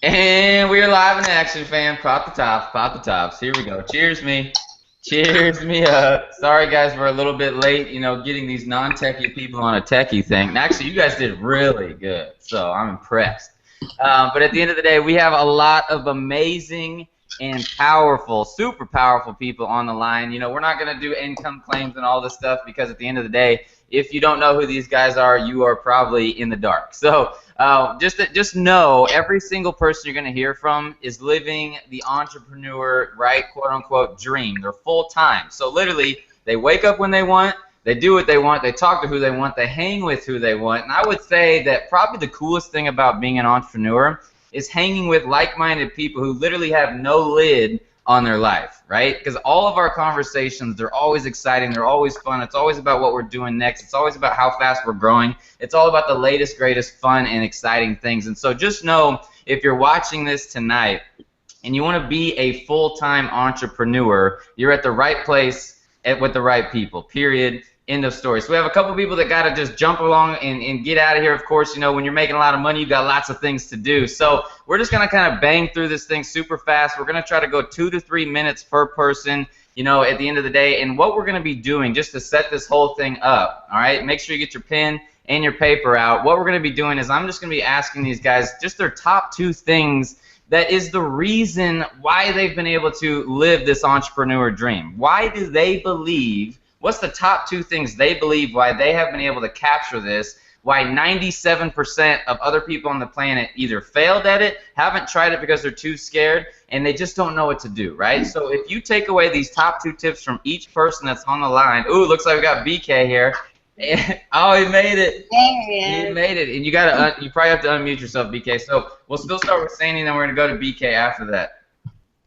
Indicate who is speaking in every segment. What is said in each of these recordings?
Speaker 1: And we're live in action, fam. Pop the tops, pop the tops. Here we go. Cheers me. Cheers me up. Sorry, guys, we're a little bit late, getting these non-techie people on a techie thing. And actually, you guys did really good, so I'm impressed. But at the end of the day, we have a lot of amazing and powerful, super powerful people on the line. We're not going to do income claims and all this stuff because at the end of the day, if you don't know who these guys are, you are probably in the dark. So just know every single person you're going to hear from is living the entrepreneur, right, quote unquote, dream. They're full time. So literally, they wake up when they want. They do what they want. They talk to who they want. They hang with who they want. And I would say that probably the coolest thing about being an entrepreneur is hanging with like-minded people who literally have no lid on their life, right? Because all of our conversations, they're always exciting. They're always fun. It's always about what we're doing next. It's always about how fast we're growing. It's all about the latest, greatest, fun, and exciting things. And so just know if you're watching this tonight and you want to be a full-time entrepreneur, you're at the right place with the right people, period. End of story. So we have a couple people that got to just jump along and get out of here. Of course, when you're making a lot of money, you've got lots of things to do. So we're just going to kind of bang through this thing super fast. We're going to try to go 2 to 3 minutes per person, at the end of the day. And what we're going to be doing just to set this whole thing up, all right, make sure you get your pen and your paper out. What we're going to be doing is I'm just going to be asking these guys just their top 2 things that is the reason why they've been able to live this entrepreneur dream. Why do they believe? What's the top 2 things they believe why they have been able to capture this, why 97% of other people on the planet either failed at it, haven't tried it because they're too scared, and they just don't know what to do, right? So if you take away these top 2 tips from each person that's on the line, ooh, looks like we got BK here. Oh, he made it. He made it. And you probably have to unmute yourself, BK. So we'll still start with Sandy, and then we're going to go to BK after that.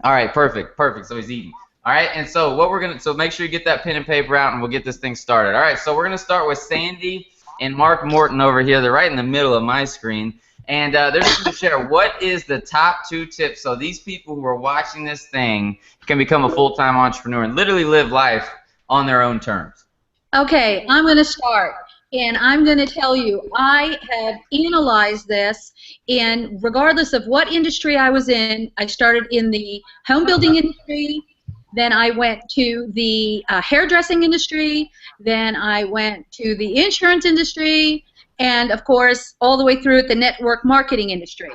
Speaker 1: All right, perfect. So he's eating. All right, and so so make sure you get that pen and paper out, and we'll get this thing started. All right, so we're gonna start with Sandy and Mark Morton over here. They're right in the middle of my screen, and they're just gonna share what is the top 2 tips so these people who are watching this thing can become a full-time entrepreneur and literally live life on their own terms.
Speaker 2: Okay, I'm gonna start. And I'm going to tell you, I have analyzed this, and regardless of what industry I was in, I started in the home building industry, then I went to the hairdressing industry, then I went to the insurance industry, and of course, all the way through the network marketing industry.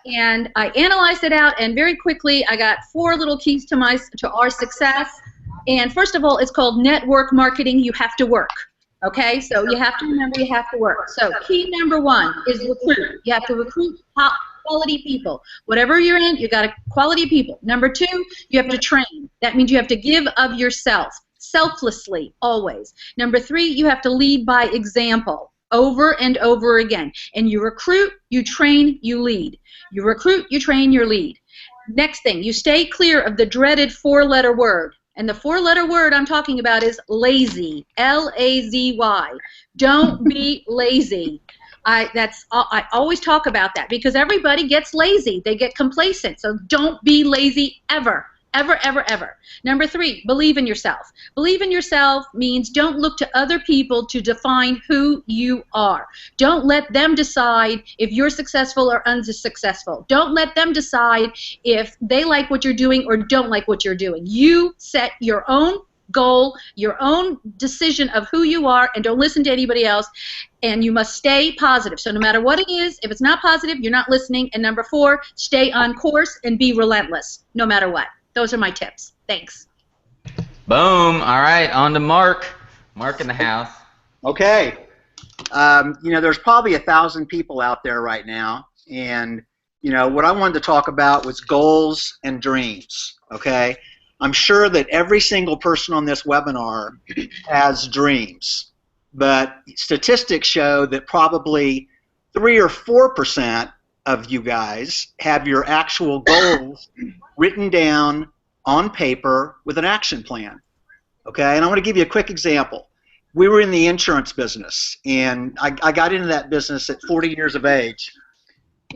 Speaker 2: And I analyzed it out, and very quickly, I got 4 little keys to our success. And first of all, it's called network marketing. You have to work. Okay, so you have to remember you have to work. So key number 1 is recruit. You have to recruit top quality people. Whatever you're in, you got quality people. Number 2, you have to train. That means you have to give of yourself, selflessly, always. Number 3, you have to lead by example, over and over again. And you recruit, you train, you lead. You recruit, you train, you lead. Next thing, you stay clear of the dreaded 4-letter word. And the 4-letter word I'm talking about is lazy, L-A-Z-Y. Don't be lazy. I always talk about that because everybody gets lazy. They get complacent. So don't be lazy ever. Ever, ever, ever. Number 3, believe in yourself. Believe in yourself means don't look to other people to define who you are. Don't let them decide if you're successful or unsuccessful. Don't let them decide if they like what you're doing or don't like what you're doing. You set your own goal, your own decision of who you are, and don't listen to anybody else. And you must stay positive. So no matter what it is, if it's not positive, you're not listening. And number 4, stay on course and be relentless, no matter what. Those are my tips. Thanks.
Speaker 1: Boom. All right, on to Mark. Mark in the house.
Speaker 3: Okay. There's probably 1,000 people out there right now, and what I wanted to talk about was goals and dreams. Okay. I'm sure that every single person on this webinar has dreams, but statistics show that probably 3 or 4% of you guys have your actual goals written down on paper with an action plan. Okay, and I want to give you a quick example. We were in the insurance business, and I got into that business at 40 years of age,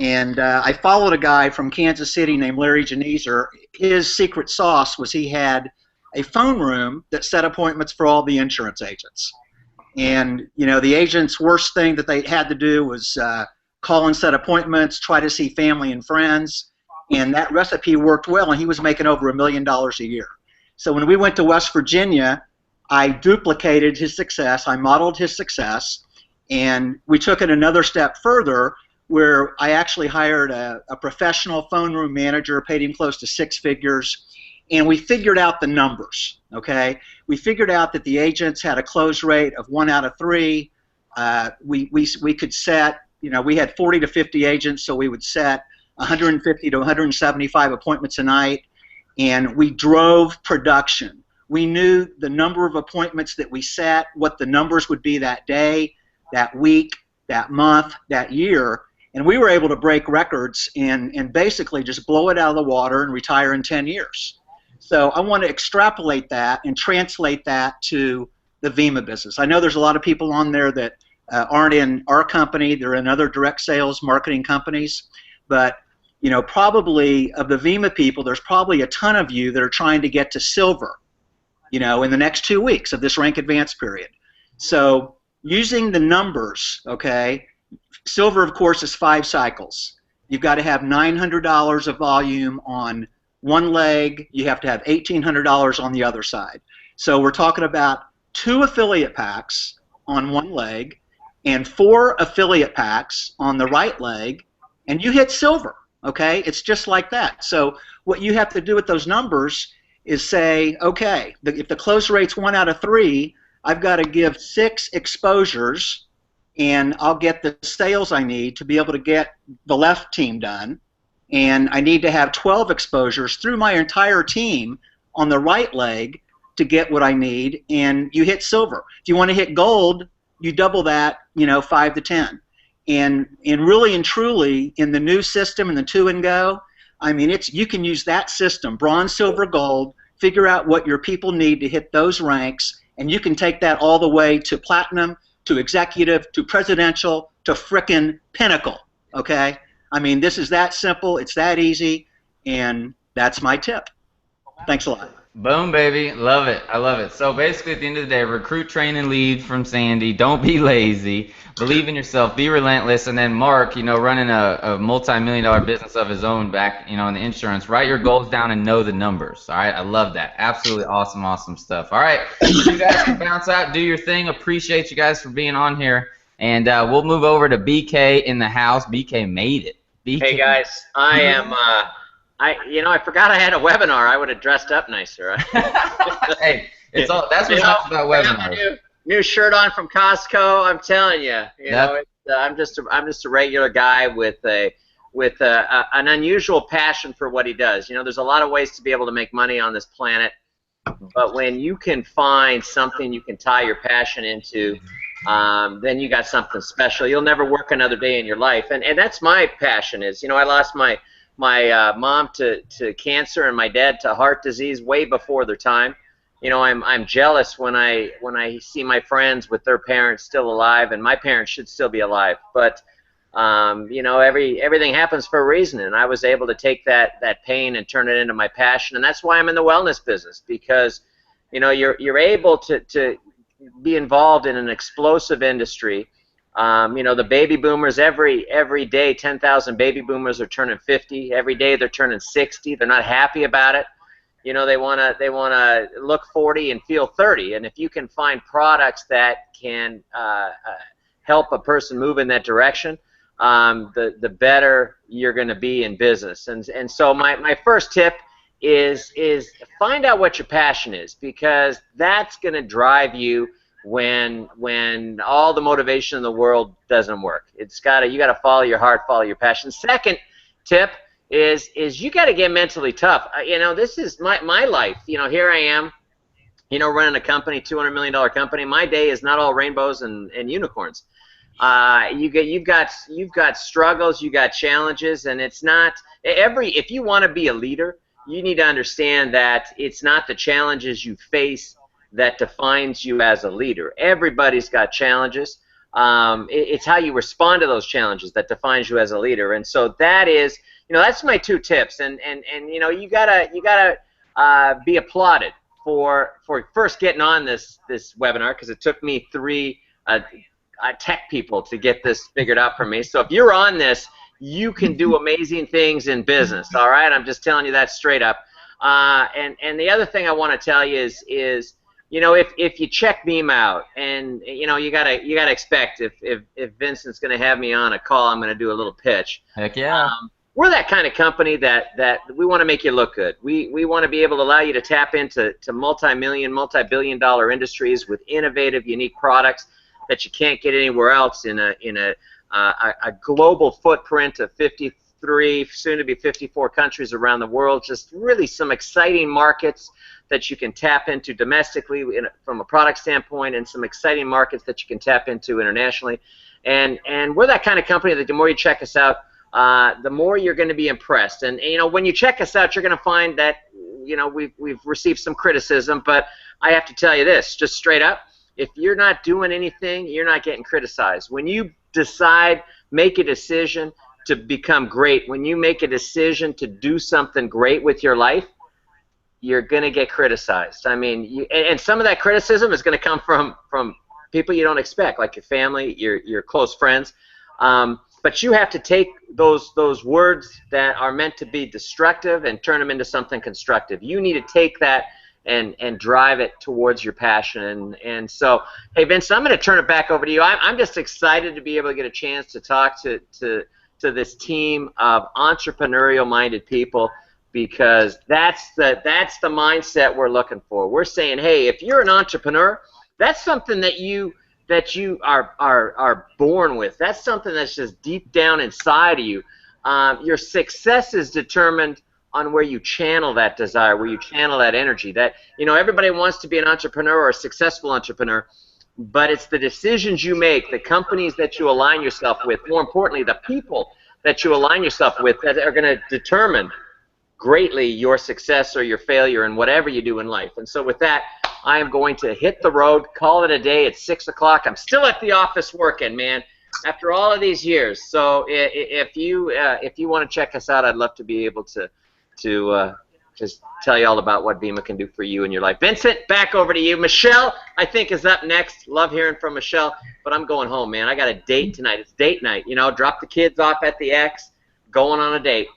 Speaker 3: and I followed a guy from Kansas City named Larry Janezer. His secret sauce was he had a phone room that set appointments for all the insurance agents. And the agents' worst thing that they had to do was call and set appointments, try to see family and friends, and that recipe worked well, and he was making over $1 million a year. So when we went to West Virginia, I duplicated his success, I modeled his success, and we took it another step further where I actually hired a professional phone room manager, paid him close to 6 figures, and we figured out the numbers, okay? We figured out that the agents had a close rate of 1 out of 3. We could set, you know, we had 40 to 50 agents, so we would set 150 to 175 appointments a night, and we drove production. We knew the number of appointments that we set, what the numbers would be that day, that week, that month, that year, and we were able to break records and basically just blow it out of the water and retire in 10 years. So I want to extrapolate that and translate that to the Vima business. I know there's a lot of people on there that aren't in our company. They're in other direct sales marketing companies. But, you know, probably of the Vima people, there's probably a ton of you that are trying to get to silver, you know, in the next 2 weeks of this rank advance period. So using the numbers, okay, silver, of course, is 5 cycles. You've got to have $900 of volume on one leg. You have to have $1,800 on the other side. So we're talking about 2 affiliate packs on one leg and 4 affiliate packs on the right leg, and you hit silver, okay? It's just like that. So what you have to do with those numbers is say, okay, if the close rate's 1 out of 3, I've got to give 6 exposures, and I'll get the sales I need to be able to get the left team done, and I need to have 12 exposures through my entire team on the right leg to get what I need, and you hit silver. If you want to hit gold, you double that, you know, 5 to 10. And really and truly, in the new system, in the 2 and go, I mean, you can use that system, bronze, silver, gold, figure out what your people need to hit those ranks, and you can take that all the way to platinum, to executive, to presidential, to frickin' pinnacle, okay? I mean, this is that simple, it's that easy, and that's my tip. Thanks a lot.
Speaker 1: Boom, baby. Love it. I love it. So basically, at the end of the day, recruit, train, and lead from Sandy. Don't be lazy. Believe in yourself. Be relentless. And then Mark, you know, running a multi-million-dollar business of his own back, you know, in the insurance. Write your goals down and know the numbers. All right? I love that. Absolutely awesome, awesome stuff. All right. You guys can bounce out, do your thing. Appreciate you guys for being on here. And we'll move over to BK in the house. BK made it. BK.
Speaker 4: Hey, guys. I am I forgot I had a webinar. I would have dressed up nicer.
Speaker 1: Hey, that's what's nice about webinars.
Speaker 4: New shirt on from Costco. I'm telling you, I'm just a regular guy with an unusual passion for what he does. You know, there's a lot of ways to be able to make money on this planet, but when you can find something you can tie your passion into, then you got something special. You'll never work another day in your life, and that's my passion. Is, you know, I lost my mom to cancer and my dad to heart disease way before their time. You know, I'm jealous when I see my friends with their parents still alive, and my parents should still be alive. But you know, everything happens for a reason, and I was able to take that pain and turn it into my passion, and that's why I'm in the wellness business, because you know you're able to be involved in an explosive industry. You know, the baby boomers, every day 10,000 baby boomers are turning 50. Every day they're turning 60. They're not happy about it. You know, they wanna look 40 and feel 30. And if you can find products that can help a person move in that direction, the better you're going to be in business. And so my first tip is find out what your passion is, because that's going to drive you when all the motivation in the world doesn't work. You got to follow your heart, follow your passion. Second tip is you got to get mentally tough. You know, this is my life. You know, here I am, you know, running a company, $200 million company. My day is not all rainbows and unicorns. You've got struggles, you got challenges, and it's not if you want to be a leader, you need to understand that it's not the challenges you face that defines you as a leader. Everybody's got challenges. It's how you respond to those challenges that defines you as a leader. And so that is, you know, that's my 2 tips. And you know, you gotta be applauded for first getting on this webinar, because it took me tech people to get this figured out for me. So if you're on this, you can do amazing things in business. All right, I'm just telling you that straight up. And the other thing I want to tell you is you know, if you check Beam out, and you know, you gotta expect if Vincent's gonna have me on a call, I'm gonna do a little pitch.
Speaker 1: Heck yeah.
Speaker 4: We're that kind of company that we want to make you look good. We want to be able to allow you to tap into multi-million, multi-billion-dollar industries with innovative, unique products that you can't get anywhere else in a global footprint of 53, soon to be 54 countries around the world. Just really some exciting markets that you can tap into domestically from a product standpoint, and some exciting markets that you can tap into internationally. And we're that kind of company that the more you check us out, the more you're going to be impressed. And you know, when you check us out, you're going to find that, you know, we've received some criticism, but I have to tell you this, just straight up, if you're not doing anything, you're not getting criticized. When you decide, make a decision to become great, when you make a decision to do something great with your life, you're going to get criticized. I mean, and some of that criticism is going to come from people you don't expect, like your family, your close friends. But you have to take those words that are meant to be destructive and turn them into something constructive. You need to take that and drive it towards your passion. And so, hey, Vince, I'm going to turn it back over to you. I'm just excited to be able to get a chance to talk to this team of entrepreneurial-minded people, because that's the mindset we're looking for. We're saying, hey, if you're an entrepreneur, that's something that you are born with. That's something that's just deep down inside of you. Your success is determined on where you channel that desire, where you channel that energy. That, you know, everybody wants to be an entrepreneur or a successful entrepreneur, but it's the decisions you make, the companies that you align yourself with, more importantly, the people that you align yourself with, that are going to determine greatly your success or your failure in whatever you do in life. And so with that, I am going to hit the road, call it a day. It's 6 o'clock. I'm still at the office working, man, after all of these years. So if you want to check us out, I'd love to be able to just tell you all about what Vima can do for you in your life. Vincent, back over to you. Michelle, I think, is up next. Love hearing from Michelle, but I'm going home, man. I got a date tonight. It's date night. You know, drop the kids off at the X, going on a date.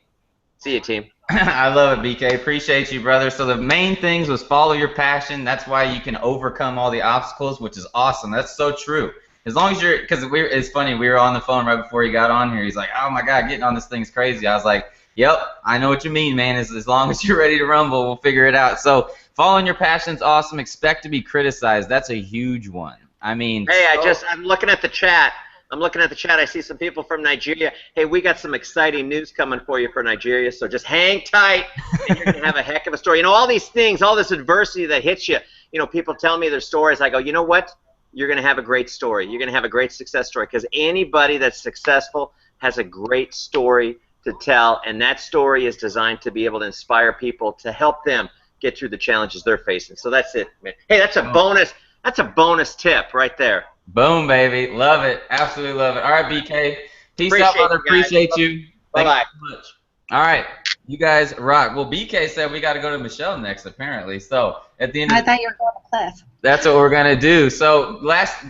Speaker 4: See you, team.
Speaker 1: I love it, BK. Appreciate you, brother. So the main things was follow your passion. That's why you can overcome all the obstacles, which is awesome. That's so true. As long as you're, because it's funny, we were on the phone right before he got on here. He's like, oh my God, getting on this thing's crazy. I was like, yep, I know what you mean, man. As long as you're ready to rumble, we'll figure it out. So following your passion's awesome. Expect to be criticized. That's a huge one. I mean,
Speaker 4: hey, I'm looking at the chat. I see some people from Nigeria. Hey, we got some exciting news coming for you for Nigeria, so just hang tight, and you're going to have a heck of a story. You know, all these things, all this adversity that hits you, you know, people tell me their stories. I go, you know what? You're going to have a great story. You're going to have a great success story, because anybody that's successful has a great story to tell, and that story is designed to be able to inspire people, to help them get through the challenges they're facing. So that's it, man. Hey, that's a bonus. That's a bonus tip right there.
Speaker 1: Boom, baby. Love it. Absolutely love it. All right, BK. Peace out, brother. Appreciate you.
Speaker 4: Bye-bye.
Speaker 1: So much. All right. You guys rock. Well, BK said we got to go to Michelle next, apparently. So at the end
Speaker 5: I thought you were going to Cliff.
Speaker 1: That's what we're going to do. So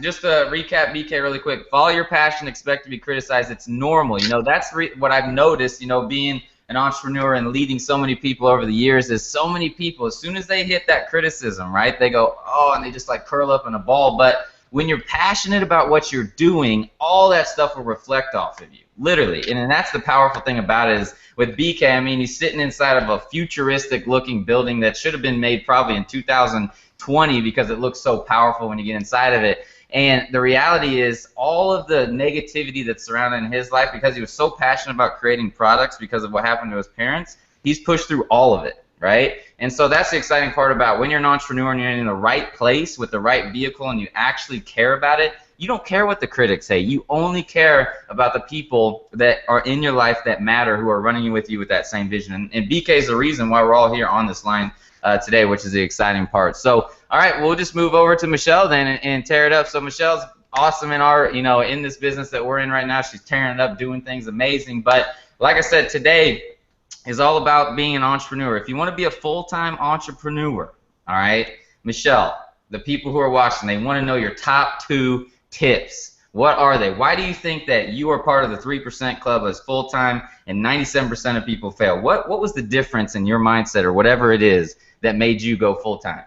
Speaker 1: just to recap, BK, really quick. Follow your passion. Expect to be criticized. It's normal. You know, that's what I've noticed, you know, being an entrepreneur and leading so many people over the years, is so many people, as soon as they hit that criticism, right, they go, oh, and they just like curl up in a ball. But when you're passionate about what you're doing, all that stuff will reflect off of you, literally. And that's the powerful thing about it is with BK, I mean, he's sitting inside of a futuristic-looking building that should have been made probably in 2020 because it looks so powerful when you get inside of it. And the reality is all of the negativity that's surrounding his life, because he was so passionate about creating products because of what happened to his parents, he's pushed through all of it. Right? And so that's the exciting part about when you're an entrepreneur and you're in the right place with the right vehicle and you actually care about it, you don't care what the critics say. You only care about the people that are in your life that matter, who are running with you with that same vision. And BK is the reason why we're all here on this line today, which is the exciting part. So, all right, we'll just move over to Michelle then and tear it up. So Michelle's awesome in our, you know, in this business that we're in right now. She's tearing it up, doing things amazing. But like I said, today is all about being an entrepreneur. If you want to be a full-time entrepreneur, all right, Michelle, the people who are watching, they want to know your top 2 tips What are they? Why do you think that you are part of the 3% club as full-time and 97% of people fail? What was the difference in your mindset or whatever it is that made you go full-time?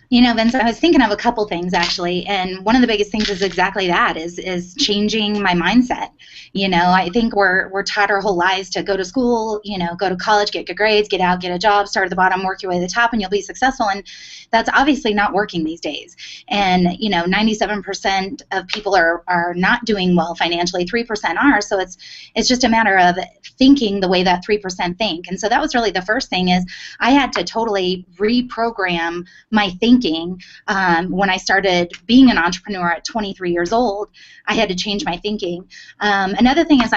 Speaker 5: You know, Vincent, I was thinking of a couple things actually, and one of the biggest things is exactly that, is changing my mindset. You know, I think we're taught our whole lives to go to school, you know, go to college, get good grades, get out, get a job, start at the bottom, work your way to the top, and you'll be successful. And that's obviously not working these days. And you know, 97% of people are not doing well financially, 3% are. So it's just a matter of thinking the way that 3% think. And so that was really the first thing, is I had to totally reprogram my thinking. When I started being an entrepreneur at 23 years old, I had to change my thinking. Another thing is,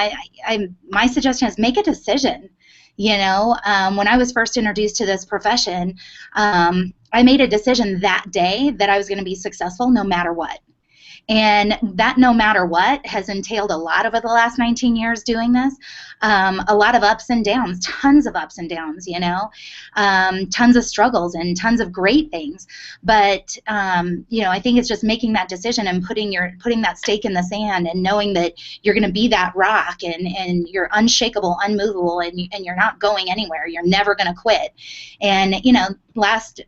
Speaker 5: my suggestion is make a decision. You know, when I was first introduced to this profession, I made a decision that day that I was going to be successful no matter what. And that no matter what has entailed a lot over the last 19 years doing this, a lot of ups and downs, tons of ups and downs, you know, tons of struggles and tons of great things. But, you know, I think it's just making that decision and putting that stake in the sand and knowing that you're going to be that rock and you're unshakable, unmovable, and you're not going anywhere. You're never going to quit. And, you know, last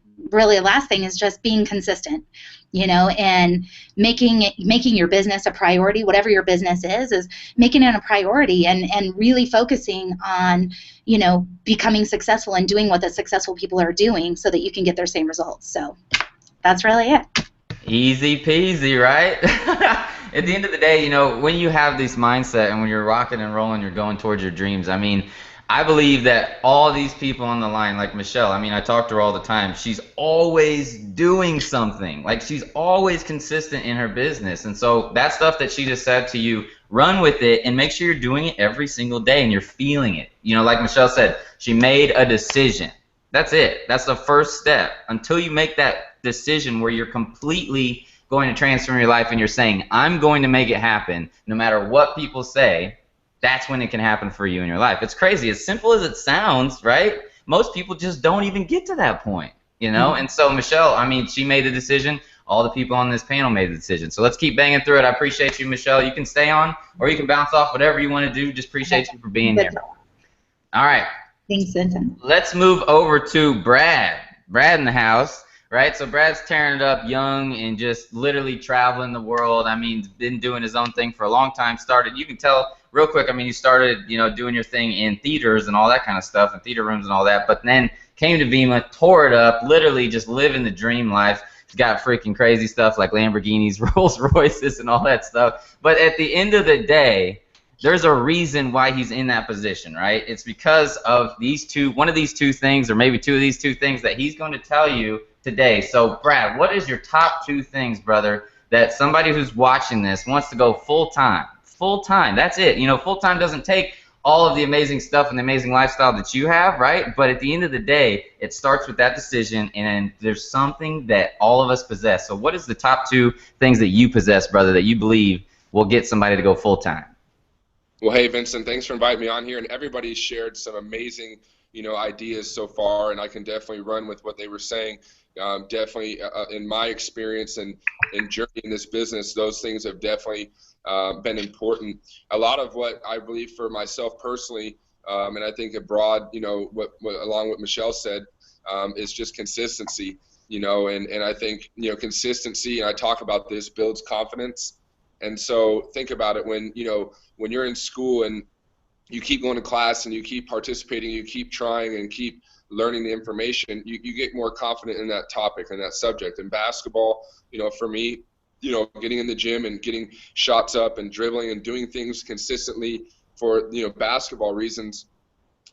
Speaker 5: thing is just being consistent. You know, and making your business a priority, whatever your business is making it a priority and really focusing on, you know, becoming successful and doing what the successful people are doing so that you can get their same results. So that's really it.
Speaker 1: Easy peasy, right? At the end of the day, you know, when you have this mindset and when you're rocking and rolling, you're going towards your dreams. I mean, I believe that all these people on the line, like Michelle, I mean, I talk to her all the time. She's always doing something. Like, she's always consistent in her business. And so that stuff that she just said to you, run with it and make sure you're doing it every single day and you're feeling it. You know, like Michelle said, she made a decision. That's it. That's the first step. Until you make that decision where you're completely going to transform your life and you're saying, I'm going to make it happen no matter what people say, that's when it can happen for you in your life. It's crazy. As simple as it sounds, right? Most people just don't even get to that point, you know? Mm-hmm. And so Michelle, I mean, she made the decision. All the people on this panel made the decision. So let's keep banging through it. I appreciate you, Michelle. You can stay on or you can bounce off, whatever you want to do. Just appreciate you for being here. All right.
Speaker 5: Thanks, Vincent.
Speaker 1: Let's move over to Brad. Brad in the house, right? So Brad's tearing it up young and just literally traveling the world. I mean, been doing his own thing for a long time. Started, you can tell real quick, I mean, you started, you know, doing your thing in theaters and all that kind of stuff, and theater rooms and all that, but then came to Vima, tore it up, literally just living the dream life. He's got freaking crazy stuff like Lamborghinis, Rolls Royces, and all that stuff. But at the end of the day, there's a reason why he's in that position, right? It's because of these two, one of these two things, or maybe two of these two things that he's going to tell you today. So, Brad, what is your top two things, brother, that somebody who's watching this wants to go full-time? Full-time, that's it. You know, full-time doesn't take all of the amazing stuff and the amazing lifestyle that you have, right? But at the end of the day, it starts with that decision, and there's something that all of us possess. So what is the top two things that you possess, brother, that you believe will get somebody to go full-time?
Speaker 6: Well, hey, Vincent, thanks for inviting me on here, and everybody shared some amazing, you know, ideas so far, and I can definitely run with what they were saying. Definitely, in my experience and journey in this business, those things have definitely been important. A lot of what I believe for myself personally, and I think abroad, you know, along what Michelle said, is just consistency, you know, and I think, you know, consistency, and I talk about this, builds confidence. And so think about it when, you know, when you're in school and you keep going to class and you keep participating, you keep trying and keep learning the information, you get more confident in that topic and that subject. In basketball, you know, for me, you know, getting in the gym and getting shots up and dribbling and doing things consistently for, you know, basketball reasons,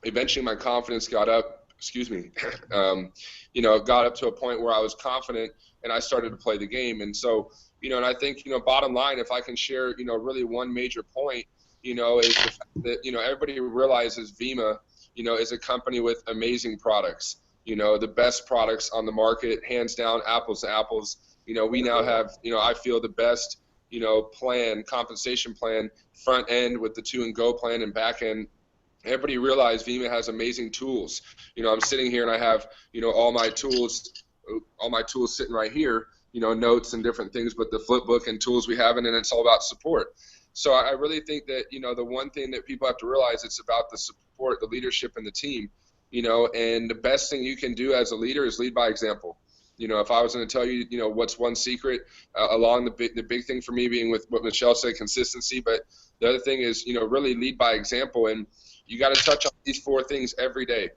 Speaker 6: eventually my confidence got up, you know, got up to a point where I was confident and I started to play the game. And so, you know, and I think, you know, bottom line, if I can share, you know, really one major point, you know, is the fact that, you know, everybody realizes Vima, you know, is a company with amazing products, you know, the best products on the market, hands down, apples to apples. You know, we now have, you know, I feel the best, you know, plan, compensation plan, front end with the 2 and Go plan and back end. Everybody realized Vima has amazing tools. You know, I'm sitting here and I have, you know, all my tools sitting right here. notes and different things, but the flip book and tools we have, and then it's all about support. So I really think that, the one thing that people have to realize, it's about the support, the leadership, and the team, and the best thing you can do as a leader is lead by example. If I was going to tell you, what's one secret along the big thing for me being with what Michelle said, consistency, but the other thing is, really lead by example, and you got to touch on these 4 things every day.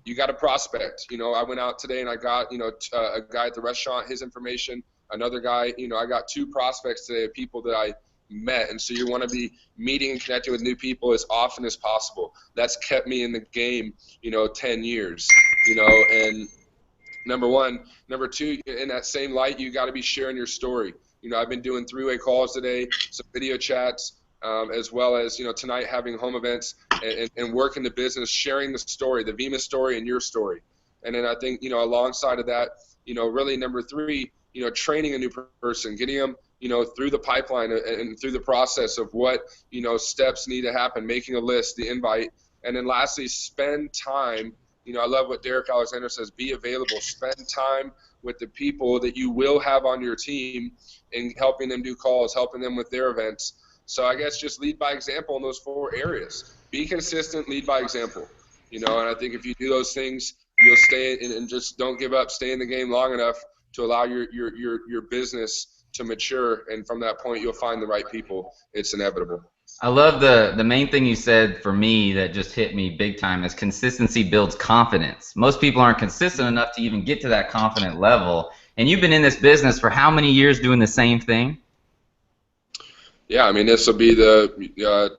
Speaker 6: You got to prospect. I went out today and I got, a guy at the restaurant, his information, another guy, I got 2 prospects today of people that I met. And so you want to be meeting and connecting with new people as often as possible. That's kept me in the game, 10 years, and number 1. Number 2, in that same light, you got to be sharing your story. I've been doing 3-way calls today, some video chats, as well as, tonight having home events and working the business, sharing the story, the Vima story and your story. And then I think, alongside of that, really number 3, training a new person, getting them, through the pipeline and through the process of what, steps need to happen, making a list, the invite. And then lastly, spend time. I love what Derek Alexander says, be available, spend time with the people that you will have on your team and helping them do calls, helping them with their events. So I guess just lead by example in those 4 areas. Be consistent, lead by example. And I think if you do those things, you'll stay and just don't give up. Stay in the game long enough to allow your business to mature, and from that point, you'll find the right people. It's inevitable.
Speaker 1: I love the main thing you said for me that just hit me big time is consistency builds confidence. Most people aren't consistent enough to even get to that confident level. And you've been in this business for how many years doing the same thing?
Speaker 6: Yeah, I mean, this will be the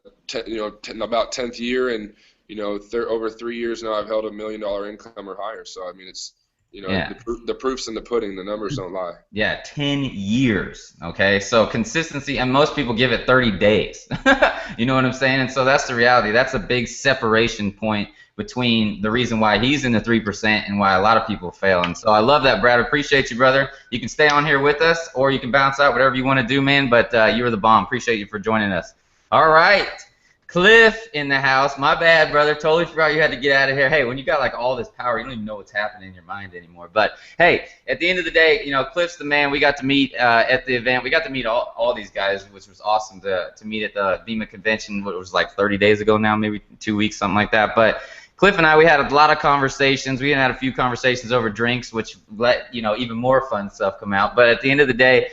Speaker 6: about 10th year, and over 3 years now I've held $1 million income or higher. So I mean, it's the proof's in the pudding. The numbers don't lie. Yeah,
Speaker 1: 10 years. Okay, so consistency, and most people give it 30 days. You know what I'm saying? And so that's the reality. That's a big separation point between the reason why he's in the 3% and why a lot of people fail. And so I love that, Brad. Appreciate you, brother. You can stay on here with us, or you can bounce out, whatever you want to do, man. But you were the bomb. Appreciate you for joining us. All right. Cliff in the house. My bad, brother. Totally forgot you had to get out of here. Hey, when you got like all this power, you don't even know what's happening in your mind anymore. But hey, at the end of the day, Cliff's the man. We got to meet at the event. We got to meet all these guys, which was awesome to meet at the Vima convention. What, it was like 30 days ago now, maybe 2 weeks, something like that. But Cliff and I, we had a lot of conversations. We had a few conversations over drinks, which let even more fun stuff come out. But at the end of the day,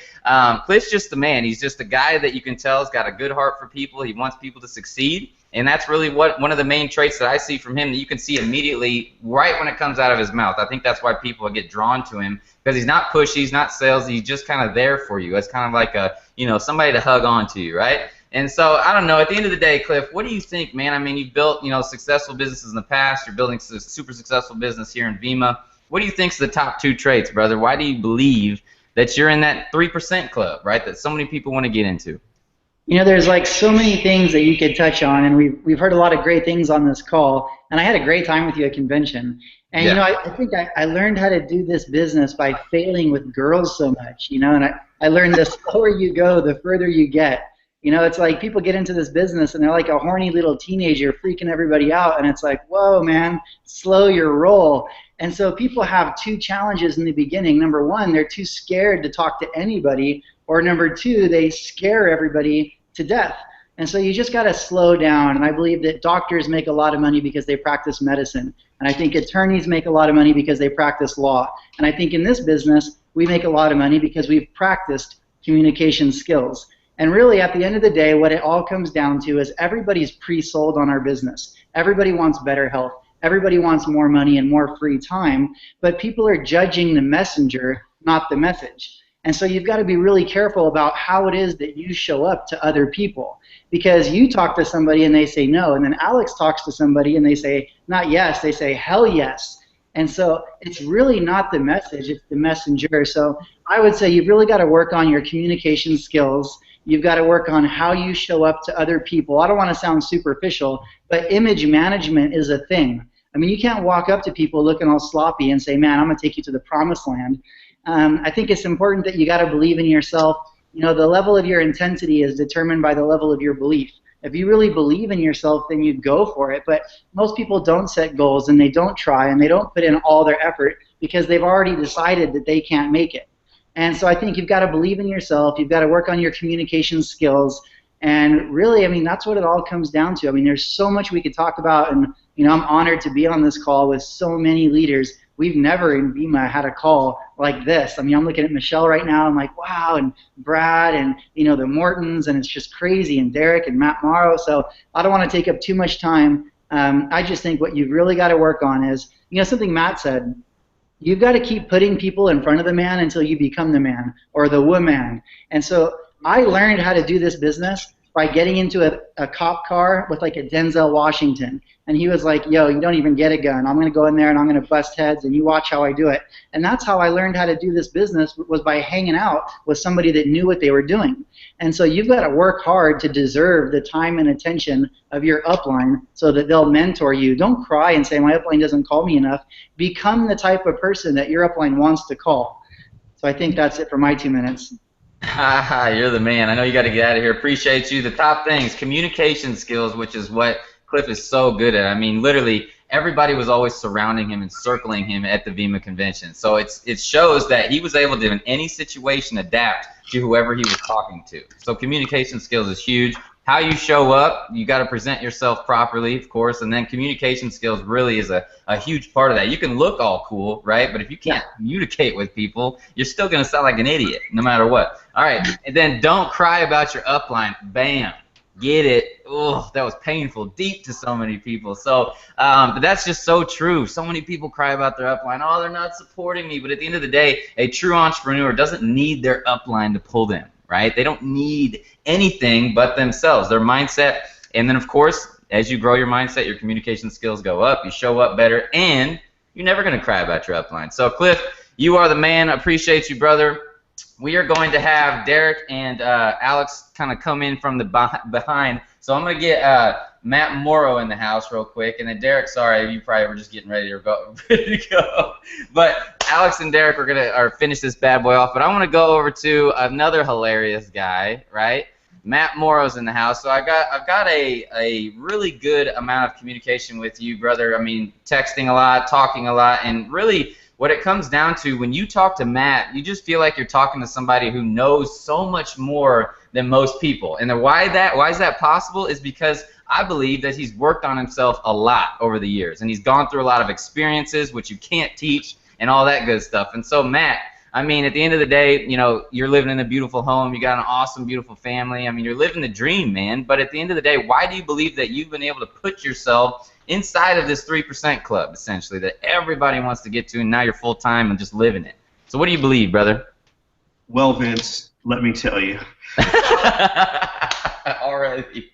Speaker 1: Cliff's just the man. He's just a guy that you can tell has got a good heart for people. He wants people to succeed, and that's really one of the main traits that I see from him that you can see immediately right when it comes out of his mouth. I think that's why people get drawn to him, because he's not pushy, he's not salesy, he's just kind of there for you. It's kind of like a somebody to hug on to you, right? And so, I don't know, at the end of the day, Cliff, what do you think, man? I mean, you've built, successful businesses in the past. You're building a super successful business here in Vima. What do you think is the top 2 traits, brother? Why do you believe that you're in that 3% club, right, that so many people want to get into?
Speaker 7: There's like so many things that you could touch on, and we've heard a lot of great things on this call, and I had a great time with you at convention. And,
Speaker 1: yeah.
Speaker 7: I think I learned how to do this business by failing with girls so much, and I learned the slower you go, the further you get. It's like people get into this business and they're like a horny little teenager freaking everybody out, and it's like, whoa, man, slow your roll. And so people have 2 challenges in the beginning. Number 1, they're too scared to talk to anybody, or number 2, they scare everybody to death. And so you just got to slow down. And I believe that doctors make a lot of money because they practice medicine. And I think attorneys make a lot of money because they practice law. And I think in this business, we make a lot of money because we've practiced communication skills. And really, at the end of the day, what it all comes down to is everybody's pre-sold on our business. Everybody wants better health. Everybody wants more money and more free time. But people are judging the messenger, not the message. And so you've got to be really careful about how it is that you show up to other people. Because you talk to somebody and they say no, and then Alex talks to somebody and they say not yes, they say hell yes. And so it's really not the message, it's the messenger. So I would say you've really got to work on your communication skills. You've got to work on how you show up to other people. I don't want to sound superficial, but image management is a thing. I mean, you can't walk up to people looking all sloppy and say, man, I'm going to take you to the promised land. I think it's important that you got to believe in yourself. The level of your intensity is determined by the level of your belief. If you really believe in yourself, then you go for it. But most people don't set goals, and they don't try, and they don't put in all their effort because they've already decided that they can't make it. And so I think you've got to believe in yourself. You've got to work on your communication skills. And really, I mean, that's what it all comes down to. I mean, there's so much we could talk about, and I'm honored to be on this call with so many leaders. We've never in BIMA had a call like this. I mean, I'm looking at Michelle right now. I'm like, wow, and Brad, and the Mortons, and it's just crazy, and Derek and Matt Morrow. So I don't want to take up too much time. I just think what you've really got to work on is, something Matt said. You've got to keep putting people in front of the man until you become the man or the woman. And so I learned how to do this business by getting into a cop car with like a Denzel Washington. And he was like, yo, you don't even get a gun. I'm going to go in there and I'm going to bust heads, and you watch how I do it. And that's how I learned how to do this business, was by hanging out with somebody that knew what they were doing. And so you've got to work hard to deserve the time and attention of your upline so that they'll mentor you. Don't cry and say, my upline doesn't call me enough. Become the type of person that your upline wants to call. So I think that's it for my 2 minutes.
Speaker 1: You're the man. I know you got to get out of here. Appreciate you. The top things, communication skills, which is what Cliff is so good at. I mean, literally, everybody was always surrounding him and circling him at the VIMA convention. So it shows that he was able to, in any situation, adapt to whoever he was talking to. So communication skills is huge. How you show up, you got to present yourself properly, of course, and then communication skills really is a huge part of that. You can look all cool, right? But if you can't communicate with people, you're still going to sound like an idiot, no matter what. All right, and then don't cry about your upline. Bam. Get it. Oh, that was painful, deep to so many people. So, but that's just so true. So many people cry about their upline. Oh, they're not supporting me. But at the end of the day, a true entrepreneur doesn't need their upline to pull them, right? They don't need anything but themselves, their mindset. And then, of course, as you grow your mindset, your communication skills go up. You show up better, and you're never going to cry about your upline. So, Cliff, you are the man. I appreciate you, brother. We are going to have Derek and Alex kind of come in from the behind. So I'm going to get Matt Morrow in the house real quick. And then Derek, sorry, you probably were just getting ready to go. But Alex and Derek are going to finish this bad boy off. But I want to go over to another hilarious guy, right? Matt Morrow's in the house. So I've got a really good amount of communication with you, brother. I mean, texting a lot, talking a lot, and really what it comes down to, when you talk to Matt, you just feel like you're talking to somebody who knows so much more than most people. And why is that possible is because I believe that he's worked on himself a lot over the years, and he's gone through a lot of experiences which you can't teach and all that good stuff. And so Matt, I mean, at the end of the day, you're living in a beautiful home, you got an awesome, beautiful family. I mean, you're living the dream, man. But at the end of the day, why do you believe that you've been able to put yourself inside of this 3% club, essentially, that everybody wants to get to, and now you're full-time and just living it? So what do you believe, brother?
Speaker 8: Well, Vince, let me tell you.
Speaker 1: Already.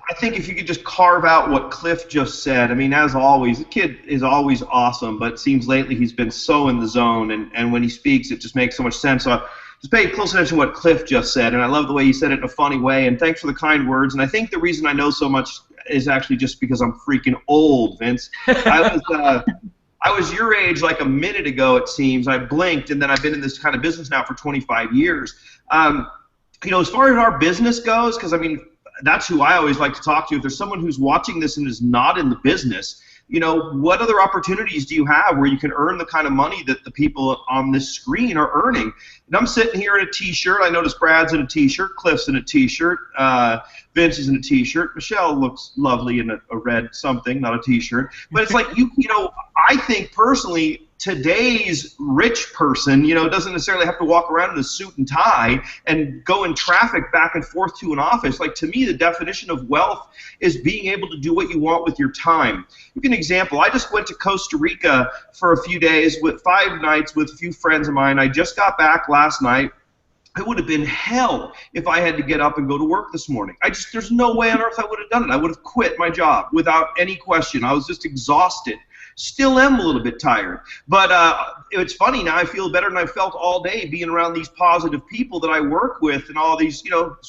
Speaker 8: I think if you could just carve out what Cliff just said, I mean, as always, the kid is always awesome, but it seems lately he's been so in the zone, and when he speaks, it just makes so much sense. So just pay close attention to what Cliff just said, and I love the way he said it in a funny way, and thanks for the kind words. And I think the reason I know so much is actually just because I'm freaking old, Vince. I was your age like a minute ago, it seems. I blinked, and then I've been in this kind of business now for 25 years. As far as our business goes, because, I mean, that's who I always like to talk to. If there's someone who's watching this and is not in the business, what other opportunities do you have where you can earn the kind of money that the people on this screen are earning? And I'm sitting here in a T-shirt. I notice Brad's in a T-shirt. Cliff's in a T-shirt. Vince is in a T-shirt. Michelle looks lovely in a red something, not a T-shirt. But it's like, I think personally, today's rich person, doesn't necessarily have to walk around in a suit and tie and go in traffic back and forth to an office. Like, to me, the definition of wealth is being able to do what you want with your time. Give you an example. I just went to Costa Rica for a few days, with 5 nights with a few friends of mine. I just got back last night. It would have been hell if I had to get up and go to work this morning. There's no way on earth I would have done it. I would have quit my job without any question. I was just exhausted. Still am a little bit tired. But it's funny, now I feel better than I felt all day being around these positive people that I work with and all these,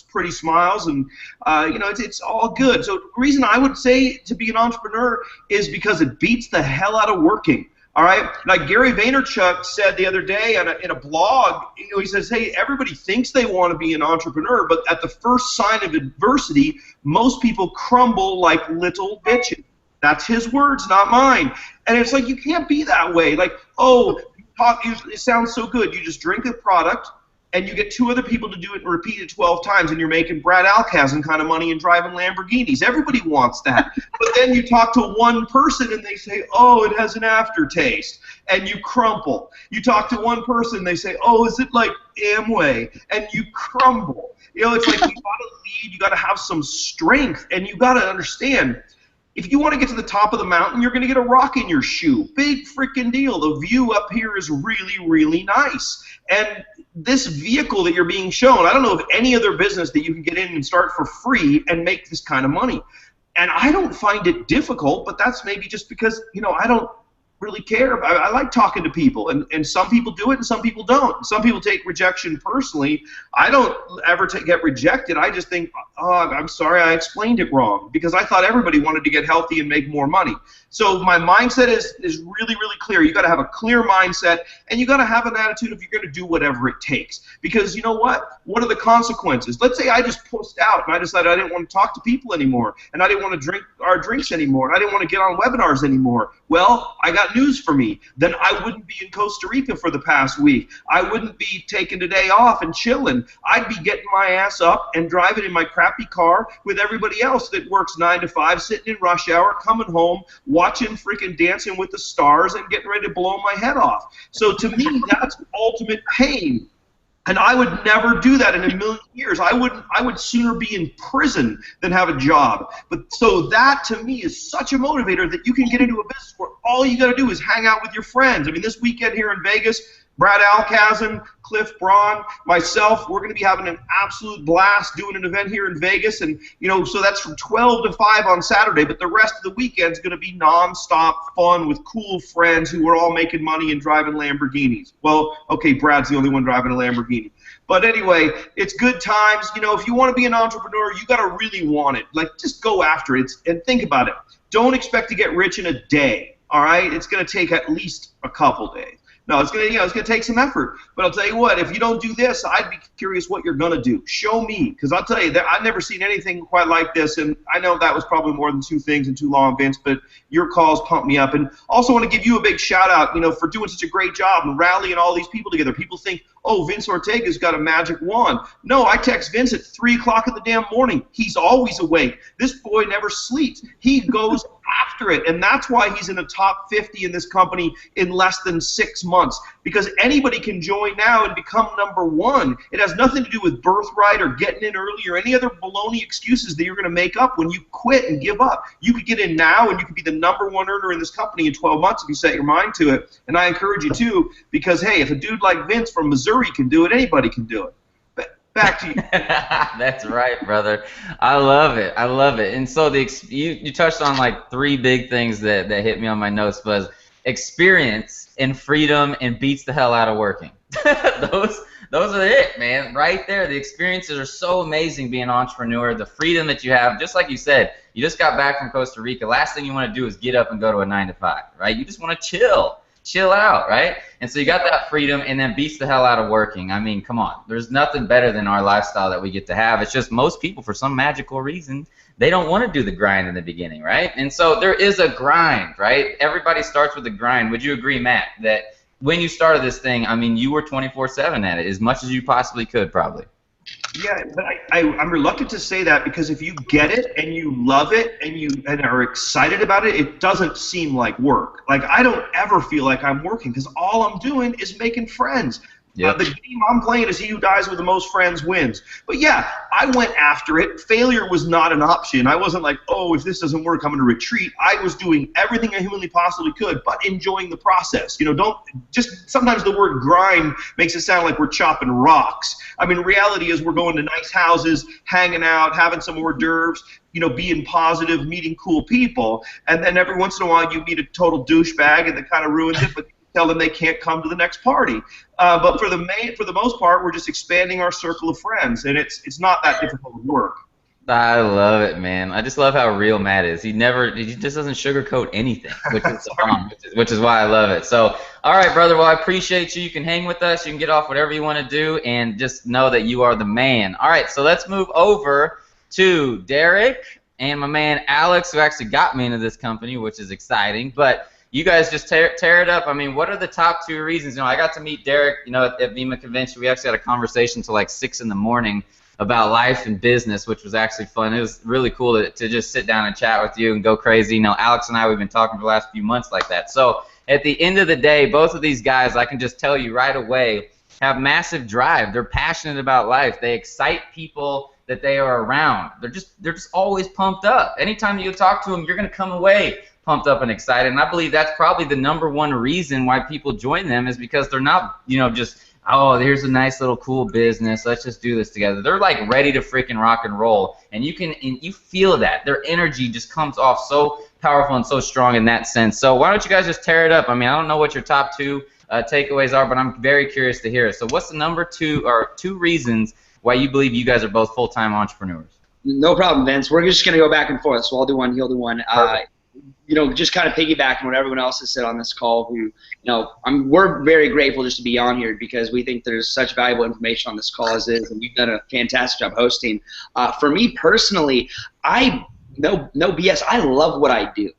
Speaker 8: pretty smiles, and, it's all good. So the reason I would say to be an entrepreneur is because it beats the hell out of working. All right, like Gary Vaynerchuk said the other day in a blog, he says, hey, everybody thinks they want to be an entrepreneur, but at the first sign of adversity, most people crumble like little bitches. That's his words, not mine. And it's like, you can't be that way. Like, oh, it sounds so good. You just drink a product, and you get 2 other people to do it and repeat it 12 times, and you're making Brad Alcazan kind of money and driving Lamborghinis. Everybody wants that. But then you talk to one person, and they say, oh, it has an aftertaste, and you crumple. You talk to one person, they say, oh, is it like Amway? And you crumble. You know, it's like you got to lead, you got to have some strength, and you got to understand, if you want to get to the top of the mountain, you're going to get a rock in your shoe. Big freaking deal. The view up here is really, really nice. And this vehicle that you're being shown, I don't know of any other business that you can get in and start for free and make this kind of money. And I don't find it difficult, but that's maybe just because, you know, I don't really care. I like talking to people, and some people do it and some people don't. Some people take rejection personally. I don't ever get rejected. I just think, oh, I'm sorry, I explained it wrong, because I thought everybody wanted to get healthy and make more money. So my mindset is really, really clear. You got to have a clear mindset, and you got to have an attitude if you're going to do whatever it takes. Because you know what? What are the consequences? Let's say I just pushed out and I decided I didn't want to talk to people anymore, and I didn't want to drink our drinks anymore, and I didn't want to get on webinars anymore. Well, I got news for me. Then I wouldn't be in Costa Rica for the past week. I wouldn't be taking a day off and chilling. I'd be getting my ass up and driving in my crappy car with everybody else that works 9 to 5, sitting in rush hour, coming home, watching freaking Dancing with the Stars and getting ready to blow my head off. So to me, that's ultimate pain. And I would never do that in a million years. I would sooner be in prison than have a job. But so that to me is such a motivator that you can get into a business where all you got to do is hang out with your friends. I mean, this weekend here in Vegas, Brad Alcazan, Cliff Braun, myself, we're going to be having an absolute blast doing an event here in Vegas. And, you know, so that's from 12 to 5 on Saturday, but the rest of the weekend's going to be nonstop fun with cool friends who are all making money and driving Lamborghinis. Well, okay, Brad's the only one driving a Lamborghini. But anyway, it's good times. You know, if you want to be an entrepreneur, you got to really want it. Like, just go after it and think about it. Don't expect to get rich in a day, all right? It's going to take at least a couple days. No, it's gonna take some effort. But I'll tell you what, if you don't do this, I'd be curious what you're gonna do. Show me, because I'll tell you that I've never seen anything quite like this. And I know that was probably more than 2 things in too long, Vince. But your calls pump me up. And also want to give you a big shout out, you know, for doing such a great job and rallying all these people together. People think, oh, Vince Ortega's got a magic wand. No, I text Vince at 3 o'clock in the damn morning. He's always awake. This boy never sleeps. He goes after it, and that's why he's in the top 50 in this company in less than 6 months, because anybody can join now and become #1. It has nothing to do with birthright or getting in early or any other baloney excuses that you're going to make up when you quit and give up. You could get in now, and you could be the #1 earner in this company in 12 months if you set your mind to it, and I encourage you to, because, hey, if a dude like Vince from Missouri can do it, anybody can do it. Back to you.
Speaker 1: That's right, brother. I love it. I love it. And so you touched on like 3 big things that hit me on my notes, was experience and freedom and beats the hell out of working. those are it, man. Right there. The experiences are so amazing being an entrepreneur. The freedom that you have, just like you said, you just got back from Costa Rica. Last thing you want to do is get up and go to a 9 to 5, right? You just want to chill out, right? And so you got that freedom, and then beats the hell out of working. I mean, come on. There's nothing better than our lifestyle that we get to have. It's just most people, for some magical reason, they don't want to do the grind in the beginning, right? And so there is a grind, right? Everybody starts with a grind. Would you agree, Matt, that when you started this thing, I mean, you were 24/7 at it, as much as you possibly could, probably?
Speaker 8: Yeah, but I'm reluctant to say that, because if you get it and you love it and are excited about it, it doesn't seem like work. Like, I don't ever feel like I'm working, because all I'm doing is making friends. Yep. The game I'm playing is he who dies with the most friends wins. But yeah, I went after it. Failure was not an option. I wasn't like, oh, if this doesn't work, I'm going to retreat. I was doing everything I humanly possibly could, but enjoying the process. You know, sometimes the word grind makes it sound like we're chopping rocks. I mean, reality is we're going to nice houses, hanging out, having some hors d'oeuvres, you know, being positive, meeting cool people, and then every once in a while you meet a total douchebag and that kind of ruins it, but tell them they can't come to the next party. But for the most part, we're just expanding our circle of friends, and it's not that difficult of work.
Speaker 1: I love it, man. I just love how real Matt is. He just doesn't sugarcoat anything, which is why I love it. So, all right, brother. Well, I appreciate you. You can hang with us. You can get off whatever you want to do, and just know that you are the man. All right, so let's move over to Derek and my man Alex, who actually got me into this company, which is exciting. But you guys just tear it up. I mean, what are the top 2 reasons? You know, I got to meet Derek, you know, at Vima Convention. We actually had a conversation till like 6 in the morning about life and business, which was actually fun. It was really cool to just sit down and chat with you and go crazy. You know, Alex and I, we've been talking for the last few months like that. So at the end of the day, both of these guys, I can just tell you right away, have massive drive. They're passionate about life. They excite people that they are around. They're just always pumped up. Anytime you talk to them, you're going to come away pumped up and excited. And I believe that's probably the #1 reason why people join them, is because they're not, you know, just, oh, here's a nice little cool business, let's just do this together. They're like ready to freaking rock and roll, and you feel that. Their energy just comes off so powerful and so strong in that sense. So why don't you guys just tear it up? I mean, I don't know what your top 2 takeaways are, but I'm very curious to hear it. So what's the #2 reasons why you believe you guys are both full-time entrepreneurs?
Speaker 9: No problem, Vince. We're just going to go back and forth, so I'll do one, he'll do one. You know, just kind of piggybacking what everyone else has said on this call, who, you know, we're very grateful just to be on here because we think there's such valuable information on this call as is, and you've done a fantastic job hosting. For me personally, no BS, I love what I do.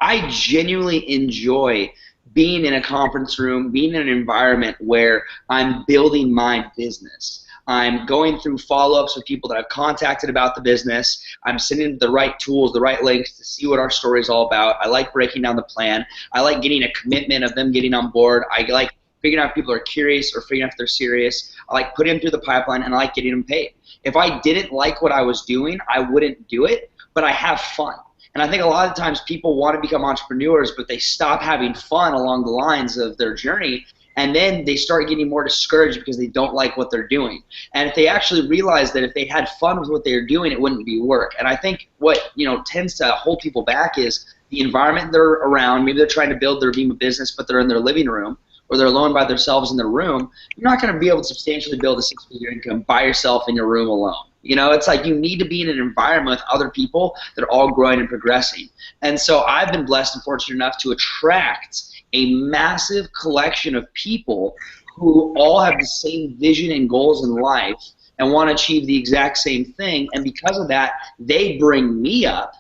Speaker 9: I genuinely enjoy being in a conference room, being in an environment where I'm building my business. I'm going through follow-ups with people that I've contacted about the business. I'm sending the right tools, the right links to see what our story is all about. I like breaking down the plan. I like getting a commitment of them getting on board. I like figuring out if people are curious or figuring out if they're serious. I like putting them through the pipeline, and I like getting them paid. If I didn't like what I was doing, I wouldn't do it, but I have fun. And I think a lot of times people want to become entrepreneurs, but they stop having fun along the lines of their journey. And then they start getting more discouraged because they don't like what they're doing. And if they actually realize that if they had fun with what they're doing, it wouldn't be work. And I think what, you know, tends to hold people back is the environment they're around. Maybe they're trying to build their Vima business, but they're in their living room, or they're alone by themselves in their room. You're not going to be able to substantially build a 6-figure income by yourself in your room alone. You know, it's like you need to be in an environment with other people that are all growing and progressing. And so I've been blessed and fortunate enough to attract a massive collection of people who all have the same vision and goals in life and want to achieve the exact same thing. And because of that, they bring me up,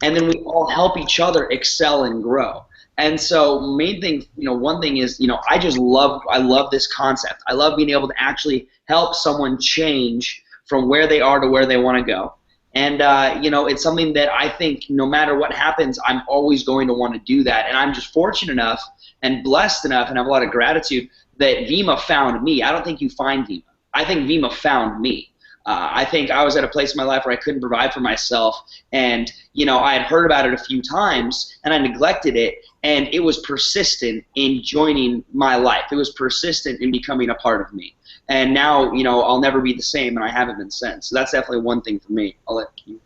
Speaker 9: and then we all help each other excel and grow. And so main thing, you know, one thing is, you know, I love this concept. I love being able to actually help someone change from where they are to where they want to go. And, you know, it's something that I think no matter what happens, I'm always going to want to do that. And I'm just fortunate enough and blessed enough and have a lot of gratitude that Vima found me. I don't think you find Vima. I think Vima found me. I think I was at a place in my life where I couldn't provide for myself, and, you know, I had heard about it a few times, and I neglected it, and it was persistent in joining my life. It was persistent in becoming a part of me. And now, you know, I'll never be the same, and I haven't been since. So that's definitely one thing for me. I'll let you.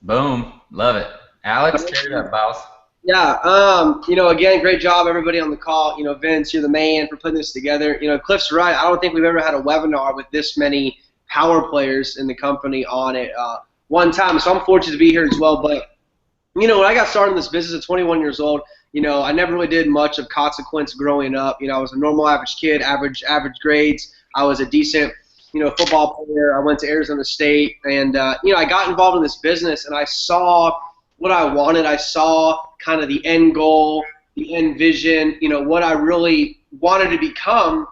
Speaker 1: Boom. Love it. Alex, tear it up, boss.
Speaker 10: Yeah, you know, again, great job, everybody on the call. You know, Vince, you're the man for putting this together. You know, Cliff's right. I don't think we've ever had a webinar with this many power players in the company on it one time. So I'm fortunate to be here as well. But, you know, when I got started in this business at 21 years old, you know, I never really did much of consequence growing up. You know, I was a normal average kid, average grades. I was a decent, you know, football player. I went to Arizona State, and, you know, I got involved in this business, and I saw what I wanted. I saw kind of the end goal, the end vision, you know, what I really wanted to become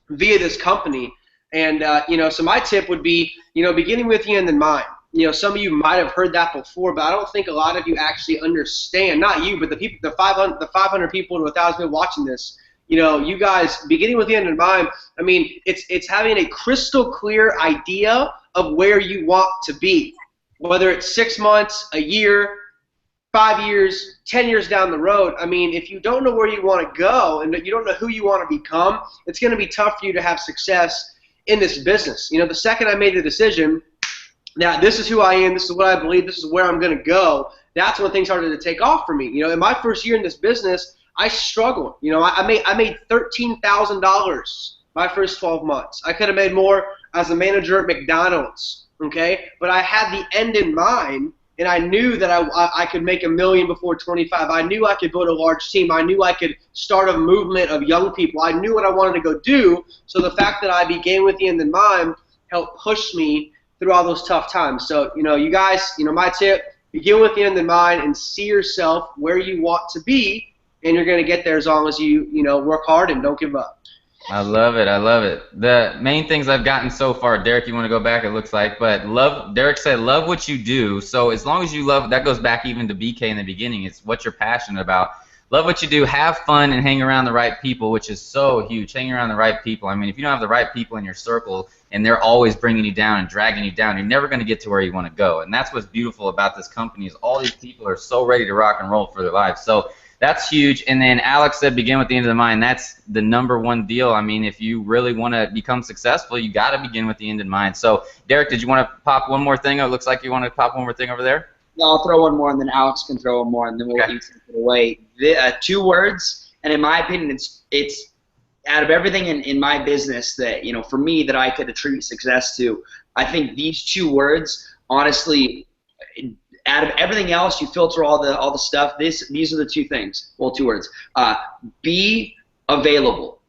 Speaker 10: via this company. And, you know, so my tip would be, you know, beginning with the end in mind. You know, some of you might have heard that before, but I don't think a lot of you actually understand, not you, but the people, the 500 people and 1,000 people watching this, you know, you guys, beginning with the end in mind, I mean, it's having a crystal clear idea of where you want to be, whether it's 6 months, a year, 5 years, 10 years down the road. I mean, if you don't know where you want to go and you don't know who you want to become, it's going to be tough for you to have success in this business. You know, the second I made the decision that this is who I am, this is what I believe, this is where I'm going to go, that's when things started to take off for me. You know, in my first year in this business, I struggled. You know, I made $13,000 my first 12 months. I could have made more as a manager at McDonald's, okay? But I had the end in mind, and I knew that I could make $1 million before 25. I knew I could build a large team. I knew I could start a movement of young people. I knew what I wanted to go do, so the fact that I began with the end in mind helped push me through all those tough times. So, you know, you guys, you know, my tip, begin with the end in mind and see yourself where you want to be, and you're going to get there as long as you work hard and don't give up.
Speaker 1: I love it. I love it. The main things I've gotten so far, Derek, you want to go back, it looks like, but Derek said, love what you do. So as long as you love, that goes back even to BK in the beginning. It's what you're passionate about. Love what you do, have fun, and hang around the right people, which is so huge. Hang around the right people. I mean, if you don't have the right people in your circle and they're always bringing you down and dragging you down, you're never going to get to where you want to go. And that's what's beautiful about this company is all these people are so ready to rock and roll for their lives. So that's huge. And then Alex said, begin with the end of the mind. That's the #1 deal. I mean, if you really want to become successful, you got to begin with the end in mind. So, Derek, did you want to pop one more thing? It looks like you want to pop one more thing over there.
Speaker 9: No, I'll throw one more, and then Alex can throw one more, and then we'll take it away. 2 words, and in my opinion, it's out of everything in my business that, for me, that I could attribute success to. I think these 2 words, honestly, out of everything else, you filter all the stuff. These are the 2 things. Well, 2 words. Be available.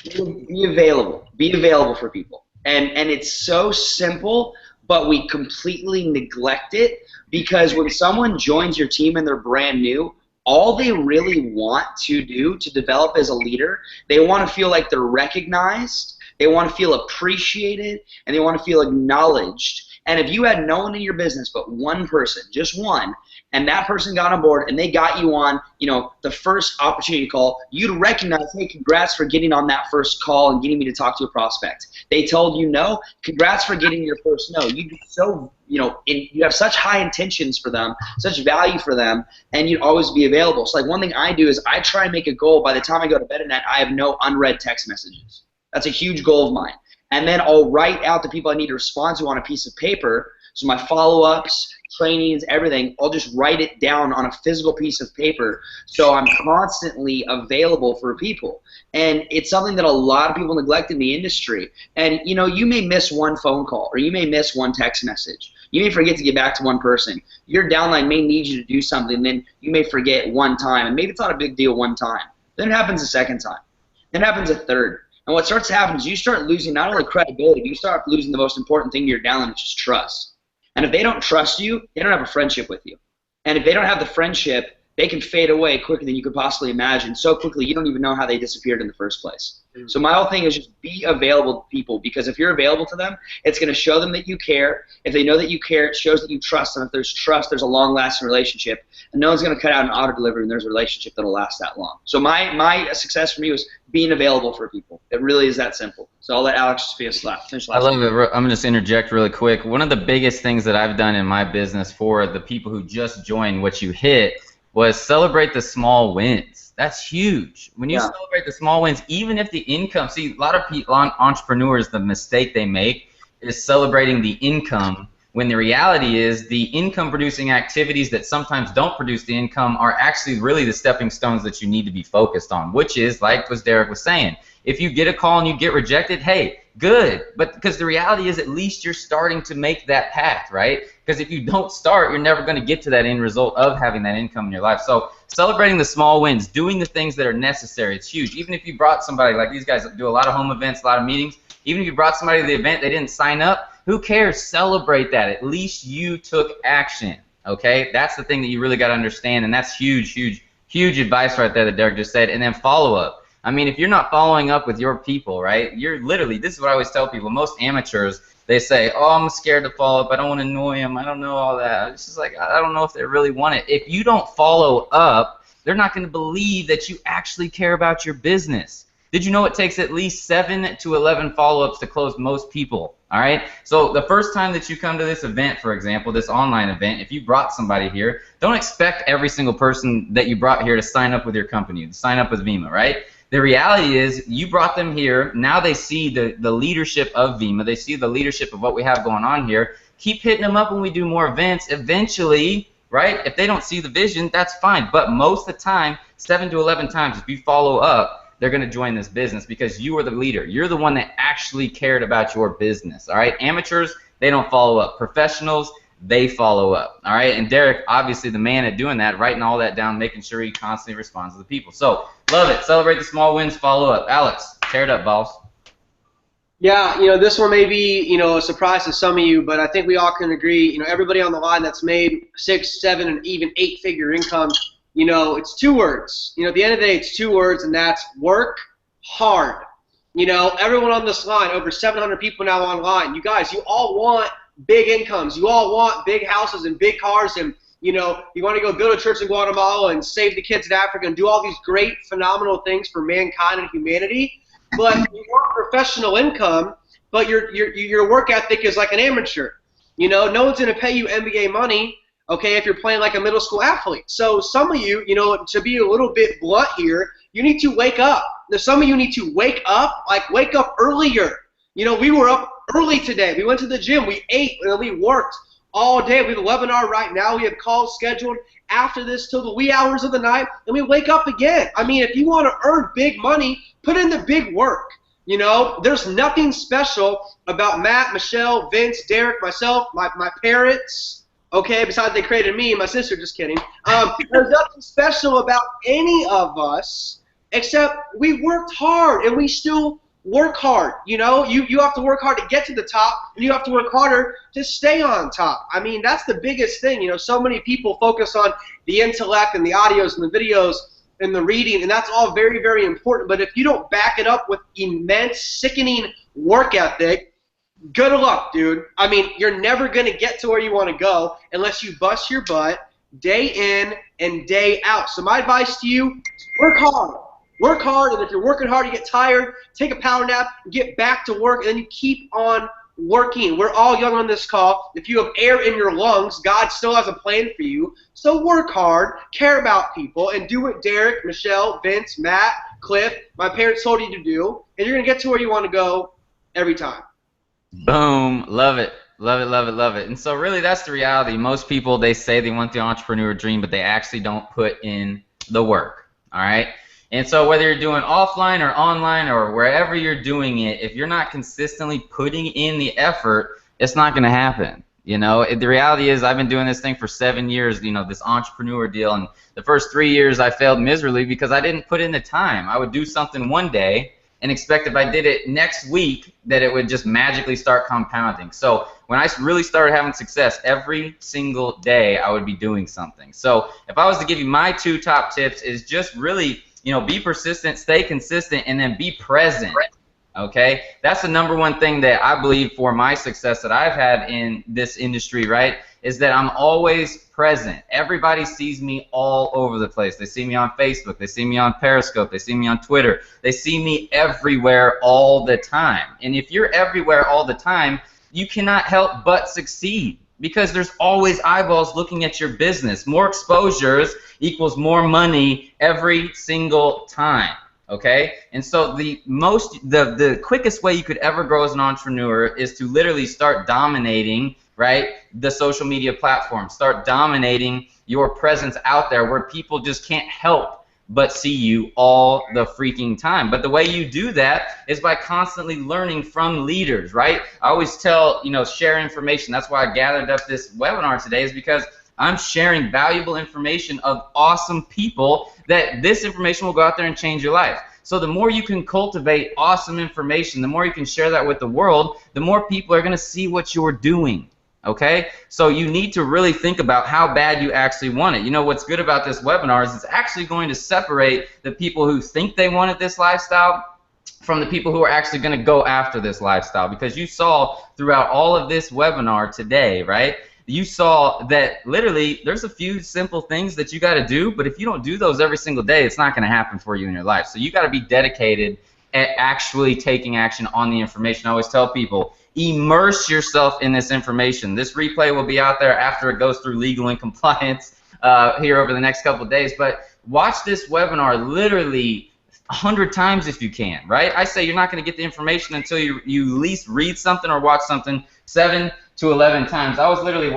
Speaker 9: Be available. Be available for people. And it's so simple, but we completely neglect it because when someone joins your team and they're brand new, all they really want to do to develop as a leader, they want to feel like they're recognized, they want to feel appreciated, and they want to feel acknowledged. And if you had no one in your business but one person, just one, and that person got on board and they got you on, the first opportunity call, you'd recognize, hey, congrats for getting on that first call and getting me to talk to a prospect. They told you no, congrats for getting your first no. You do so, you have such high intentions for them, such value for them, and you'd always be available. So like one thing I do is I try and make a goal by the time I go to bed at night, I have no unread text messages. That's a huge goal of mine. And then I'll write out the people I need to respond to on a piece of paper. So my follow-ups, trainings, everything, I'll just write it down on a physical piece of paper so I'm constantly available for people. And it's something that a lot of people neglect in the industry. And, you may miss one phone call or you may miss one text message. You may forget to get back to one person. Your downline may need you to do something, and then you may forget one time. And maybe it's not a big deal one time. Then it happens a second time. Then it happens a third. And what starts to happen is you start losing not only credibility, but you start losing the most important thing to your downline, which is trust. And if they don't trust you, they don't have a friendship with you. And if they don't have the friendship, they can fade away quicker than you could possibly imagine. So quickly, you don't even know how they disappeared in the first place. So my whole thing is just be available to people, because if you're available to them, it's going to show them that you care. If they know that you care, it shows that you trust them. If there's trust, there's a long-lasting relationship. And no one's going to cut out an auto delivery when there's a relationship that'll last that long. So my success for me was being available for people. It really is that simple. So I'll let Alex finish last.
Speaker 1: I love it. I'm going to just interject really quick. One of the biggest things that I've done in my business for the people who just joined what you hit was celebrate the small wins. That's huge. When you celebrate the small wins, even if the income, see, a lot of people, entrepreneurs, the mistake they make is celebrating the income, when the reality is the income producing activities that sometimes don't produce the income are actually really the stepping stones that you need to be focused on, which is, like what Derek was saying, if you get a call and you get rejected, hey, good, but because the reality is at least you're starting to make that path, right? Because if you don't start, you're never going to get to that end result of having that income in your life. So celebrating the small wins, doing the things that are necessary, it's huge. Even if you brought somebody, like these guys do a lot of home events, a lot of meetings, even if you brought somebody to the event, they didn't sign up, who cares? Celebrate that. At least you took action, okay? That's the thing that you really got to understand, and that's huge, huge, huge advice right there that Derek just said. And then follow up. I mean, if you're not following up with your people, right, you're literally, this is what I always tell people, most amateurs, they say, oh, I'm scared to follow up, I don't want to annoy them, I don't know all that. It's just like, I don't know if they really want it. If you don't follow up, they're not going to believe that you actually care about your business. Did you know it takes at least 7 to 11 follow-ups to close most people? All right? So the first time that you come to this event, for example, this online event, if you brought somebody here, don't expect every single person that you brought here to sign up with your company, to sign up with Vima, right? The reality is you brought them here. Now they see the leadership of Vima. They see the leadership of what we have going on here. Keep hitting them up when we do more events. Eventually, right, if they don't see the vision, that's fine. But most of the time, 7 to 11 times, if you follow up, they're going to join this business because you are the leader. You're the one that actually cared about your business, all right? Amateurs, they don't follow up. Professionals, they follow up, all right? And Derek, obviously the man at doing that, writing all that down, making sure he constantly responds to the people. So, love it. Celebrate the small wins, follow up. Alex, tear it up, boss.
Speaker 10: Yeah, this one may be, a surprise to some of you, but I think we all can agree, everybody on the line that's made 6, 7, and even 8-figure income, You know, it's 2 words. You know, at the end of the day, it's 2 words, and that's work hard. You know, everyone on this line, over 700 people now online, you guys, you all want big incomes. You all want big houses and big cars, and, you know, you want to go build a church in Guatemala and save the kids in Africa and do all these great, phenomenal things for mankind and humanity. But you want professional income, but your work ethic is like an amateur. You know, no one's going to pay you NBA money, okay, if you're playing like a middle school athlete. So some of you, you know, to be a little bit blunt here, you need to wake up. Now, some of you need to wake up, like wake up earlier. You know, we were up early today. We went to the gym. We ate, and we worked all day. We have a webinar right now. We have calls scheduled after this till the wee hours of the night, and we wake up again. I mean, if you want to earn big money, put in the big work. You know, there's nothing special about Matt, Michelle, Vince, Derek, myself, my parents, okay, besides they created me and my sister, just kidding. There's nothing special about any of us except we worked hard, and we still work hard. You know, you have to work hard to get to the top, and you have to work harder to stay on top. I mean, that's the biggest thing. You know, so many people focus on the intellect and the audios and the videos and the reading, and that's all very, very important. But if you don't back it up with immense, sickening work ethic, good luck, dude. I mean, you're never going to get to where you want to go unless you bust your butt day in and day out. So my advice to you is work hard. Work hard, and if you're working hard, you get tired, take a power nap, and get back to work, and then you keep on working. We're all young on this call. If you have air in your lungs, God still has a plan for you. So work hard, care about people, and do what Derek, Michelle, Vince, Matt, Cliff, my parents told you to do, and you're going to get to where you want to go every time.
Speaker 1: Boom. Love it. Love it, love it, love it. And so really that's the reality. Most people, they say they want the entrepreneur dream, but they actually don't put in the work. All right? And so whether you're doing offline or online or wherever you're doing it, if you're not consistently putting in the effort, it's not going to happen. You know, the reality is I've been doing this thing for 7 years, you know, this entrepreneur deal. And the first 3 years I failed miserably because I didn't put in the time. I would do something one day and expect if I did it next week that it would just magically start compounding. So when I really started having success, every single day I would be doing something. So if I was to give you my 2 top tips is just really, you know, be persistent, stay consistent, and then be present, okay? That's the #1 thing that I believe for my success that I've had in this industry, right, is that I'm always present. Everybody sees me all over the place. They see me on Facebook. They see me on Periscope. They see me on Twitter. They see me everywhere all the time. And if you're everywhere all the time, you cannot help but succeed, because there's always eyeballs looking at your business. More exposures equals more money every single time, okay? And so the quickest way you could ever grow as an entrepreneur is to literally start dominating, right, the social media platform. Start dominating your presence out there where people just can't help but see you all the freaking time. But the way you do that is by constantly learning from leaders, right? I always tell, you know, share information. That's why I gathered up this webinar today, is because I'm sharing valuable information of awesome people that this information will go out there and change your life. So the more you can cultivate awesome information, the more you can share that with the world, the more people are going to see what you're doing. Okay? So you need to really think about how bad you actually want it. You know, what's good about this webinar is it's actually going to separate the people who think they wanted this lifestyle from the people who are actually going to go after this lifestyle. Because you saw throughout all of this webinar today, right, you saw that literally there's a few simple things that you got to do, but if you don't do those every single day, it's not going to happen for you in your life. So you got to be dedicated at actually taking action on the information. I always tell people, immerse yourself in this information. This replay will be out there after it goes through legal and compliance here over the next couple of days. But watch this webinar literally 100 times if you can, right? I say you're not going to get the information until you at least read something or watch something 7 to 11 times. I was literally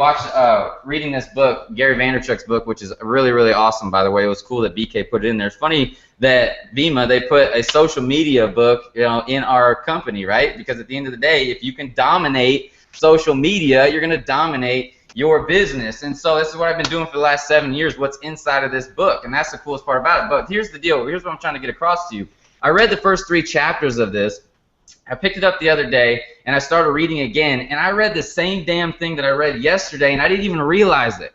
Speaker 1: reading this book, Gary Vaynerchuk's book, which is really, really awesome, by the way. It was cool that BK put it in there. It's funny that Vima, they put a social media book, you know, in our company, right? Because at the end of the day, if you can dominate social media, you're going to dominate your business. And so this is what I've been doing for the last 7 years, what's inside of this book. And that's the coolest part about it. But here's the deal. Here's what I'm trying to get across to you. I read the first 3 chapters of this. I picked it up the other day, and I started reading again, and I read the same damn thing that I read yesterday, and I didn't even realize it.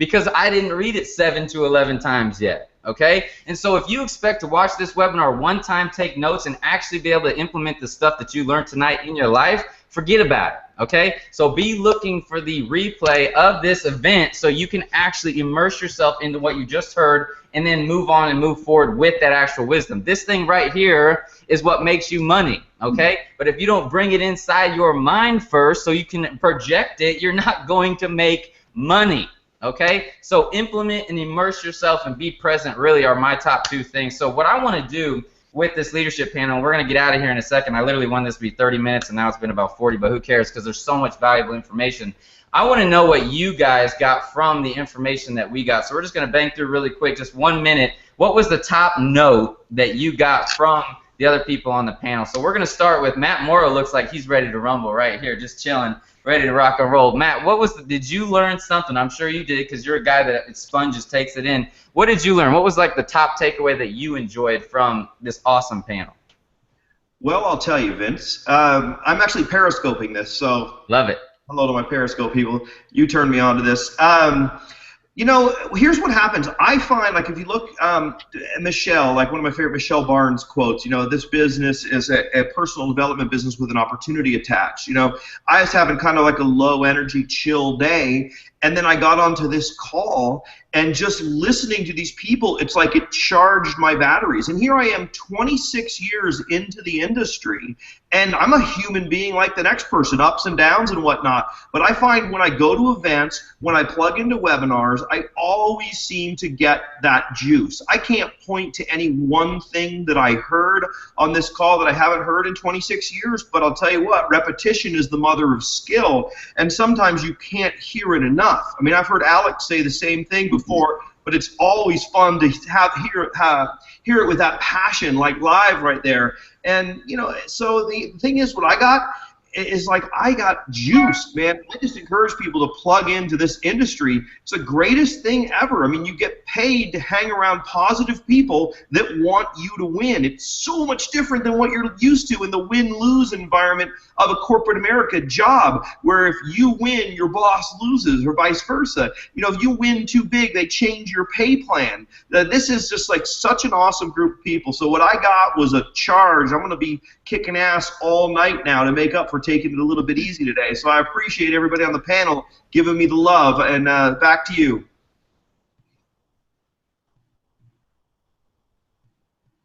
Speaker 1: because I didn't read it 7 to 11 times yet. Okay? And so if you expect to watch this webinar one time, take notes, and actually be able to implement the stuff that you learned tonight in your life, forget about it. Okay? So be looking for the replay of this event so you can actually immerse yourself into what you just heard and then move on and move forward with that actual wisdom. This thing right here is what makes you money. Okay? But if you don't bring it inside your mind first so you can project it, you're not going to make money. Okay, so implement and immerse yourself and be present really are my top 2 things. So what I want to do with this leadership panel, we're going to get out of here in a second. I literally wanted this to be 30 minutes, and now it's been about 40, but who cares, because there's so much valuable information. I want to know what you guys got from the information that we got. So we're just going to bang through really quick, just 1 minute. What was the top note that you got from the other people on the panel? So we're going to start with Matt Morrow. Looks like he's ready to rumble right here, just chilling, ready to rock and roll. Matt, what was did you learn something? I'm sure you did, because you're a guy that sponges, takes it in. What did you learn? What was like the top takeaway that you enjoyed from this awesome panel?
Speaker 8: Well, I'll tell you, Vince. I'm actually periscoping this, so
Speaker 1: love it.
Speaker 8: Hello to my Periscope people. You turned me on to this. You know, here's what happens. I find, like, if you look at Michelle, like one of my favorite Michelle Barnes quotes, you know, this business is a personal development business with an opportunity attached. You know, I was having kind of like a low energy, chill day, and then I got onto this call, and just listening to these people, it's like it charged my batteries. And here I am 26 years into the industry, and I'm a human being like the next person, ups and downs and whatnot. But I find when I go to events, when I plug into webinars, I always seem to get that juice. I can't point to any one thing that I heard on this call that I haven't heard in 26 years, but I'll tell you what, repetition is the mother of skill, and sometimes you can't hear it enough. I mean, I've heard Alex say the same thing before, but it's always fun to hear it with that passion, like live right there. And, you know, so the thing is, what I got is like, I got juiced, man. I just encourage people to plug into this industry. It's the greatest thing ever. I mean, you get paid to hang around positive people that want you to win. It's so much different than what you're used to in the win-lose environment of a corporate America job, where if you win, your boss loses, or vice versa. You know, if you win too big, they change your pay plan. This is just like such an awesome group of people. So what I got was a charge. I'm going to be kicking ass all night now to make up for taking it a little bit easy today. So I appreciate everybody on the panel giving me the love, and back to you.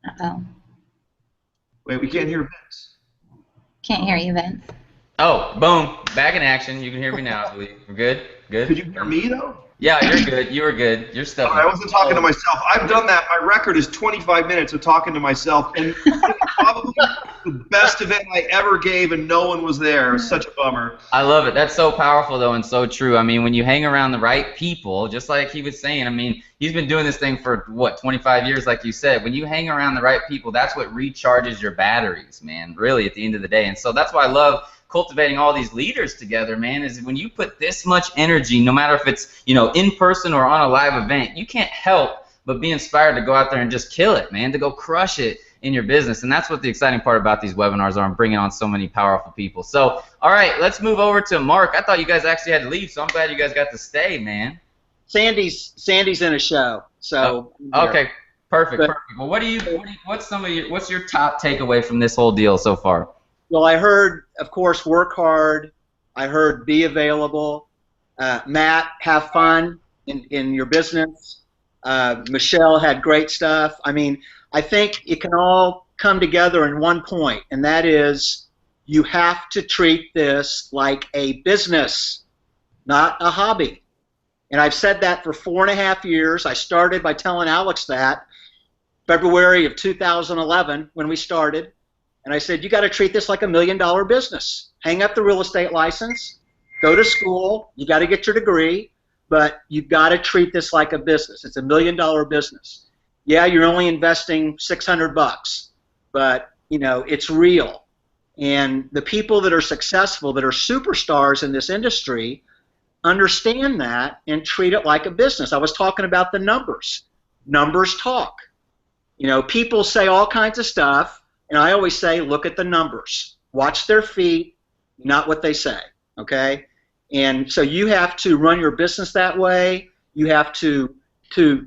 Speaker 5: Uh-oh.
Speaker 8: Wait, we can't hear Vince.
Speaker 5: Can't hear you, Vince.
Speaker 1: Oh, boom, back in action. You can hear me now, I believe. We're good? Good?
Speaker 8: Could you hear me, though?
Speaker 1: Yeah, you're good. You were good. You're stuff.
Speaker 8: I wasn't talking to myself. I've done that. My record is 25 minutes of talking to myself, and probably the best event I ever gave, and no one was there. It was such a bummer.
Speaker 1: I love it. That's so powerful, though, and so true. I mean, when you hang around the right people, just like he was saying, I mean, he's been doing this thing for, what, 25 years, like you said. When you hang around the right people, that's what recharges your batteries, man, really, at the end of the day. And so that's why I love cultivating all these leaders together, man, is when you put this much energy, no matter if it's, you know, in person or on a live event, you can't help but be inspired to go out there and just kill it, man, to go crush it in your business. And that's what the exciting part about these webinars are. I'm bringing on so many powerful people. So, all right, let's move over to Mark. I thought you guys actually had to leave, so I'm glad you guys got to stay, man.
Speaker 3: Sandy's in a show, so.
Speaker 1: Oh, okay, perfect. Well, what's your top takeaway from this whole deal so far?
Speaker 3: Well, I heard, of course, work hard. I heard be available. Matt, have fun in your business. Michelle had great stuff. I mean, I think it can all come together in one point, and that is you have to treat this like a business, not a hobby. And I've said that for 4.5 years. I started by telling Alex that February of 2011 when we started. And I said, you got to treat this like $1 million business. Hang up the real estate license, go to school, you got to get your degree, but you've got to treat this like a business. It's $1 million business. Yeah, you're only investing $600, but you know, it's real. And the people that are successful, that are superstars in this industry, understand that and treat it like a business. I was talking about the numbers. Numbers talk. You know, people say all kinds of stuff. And I always say, look at the numbers. Watch their feet, not what they say, okay? And so you have to run your business that way. you have to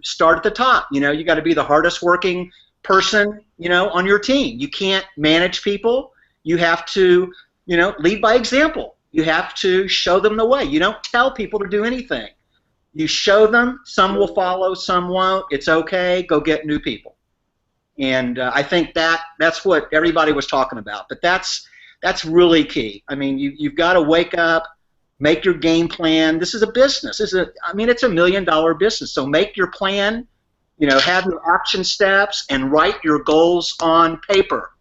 Speaker 3: start at the top. You know, you got to be the hardest working person, you know, on your team. You can't manage people. You have to, you know, lead by example. You have to show them the way. You don't tell people to do anything. You show them. Some will follow, some won't. It's okay. Go get new people. And I think that's what everybody was talking about. But that's really key. I mean, you've got to wake up, make your game plan. This is a business. It's a $1 million business. So make your plan. You know, have your action steps and write your goals on paper.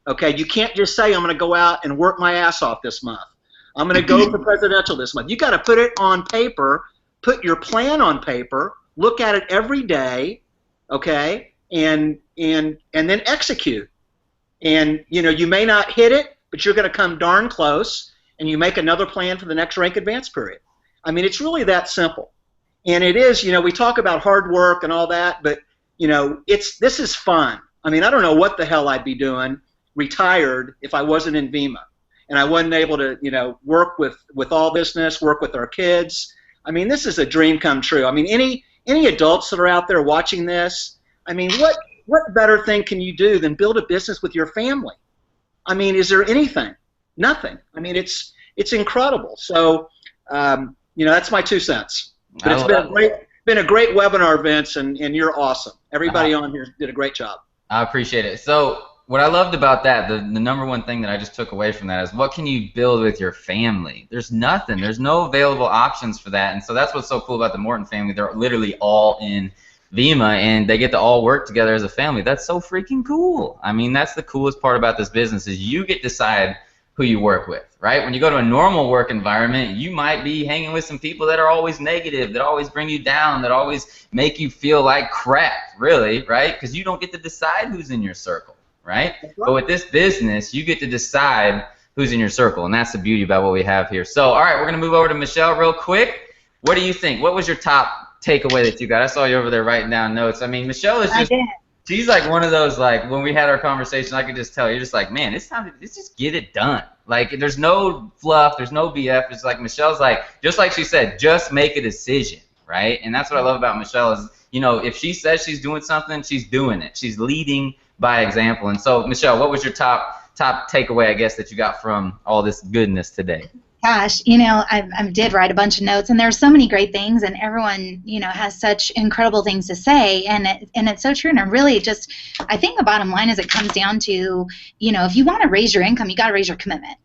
Speaker 3: Okay, you can't just say I'm going to go out and work my ass off this month. I'm going to go for presidential this month. You got to put it on paper. Put your plan on paper. Look at it every day. Okay. And then execute. And you know, you may not hit it, but you're going to come darn close, and you make another plan for the next rank advance period. I mean, it's really that simple. And it is, you know, we talk about hard work and all that, but you know, this is fun. I mean, I don't know what the hell I'd be doing retired if I wasn't in VEMA and I wasn't able to, you know, work with all business, work with our kids. I mean, this is a dream come true. I mean, any adults that are out there watching this, I mean, what better thing can you do than build a business with your family? I mean, is there anything? Nothing. I mean, it's incredible. So, you know, that's my 2 cents. But it's been a great webinar, Vince, and you're awesome. Everybody on here did a great job.
Speaker 1: I appreciate it. So what I loved about that, the number one thing that I just took away from that is, what can you build with your family? There's nothing. There's no available options for that. And so that's what's so cool about the Morton family. They're literally all in VEMA, and they get to all work together as a family. That's so freaking cool. I mean, that's the coolest part about this business, is you get to decide who you work with, right? When you go to a normal work environment, you might be hanging with some people that are always negative, that always bring you down, that always make you feel like crap, really, right? Because you don't get to decide who's in your circle, right? But with this business, you get to decide who's in your circle, and that's the beauty about what we have here. So, all right, we're going to move over to Michelle real quick. What do you think? What was your top takeaway that you got? I saw you over there writing down notes. I mean, Michelle is just... She's like one of those, like, when we had our conversation, I could just tell, you're just like, man, it's time to just get it done. Like, there's no fluff, there's no BF. It's like, Michelle's like, just like she said, just make a decision, right? And that's what I love about Michelle is, you know, if she says she's doing something, she's doing it. She's leading by example. And so, Michelle, what was your top takeaway, I guess, that you got from all this goodness today?
Speaker 5: Gosh, you know, I did write a bunch of notes, and there's so many great things, and everyone, you know, has such incredible things to say, and it's so true. And I really just, I think the bottom line is it comes down to, you know, if you want to raise your income, you got to raise your commitment.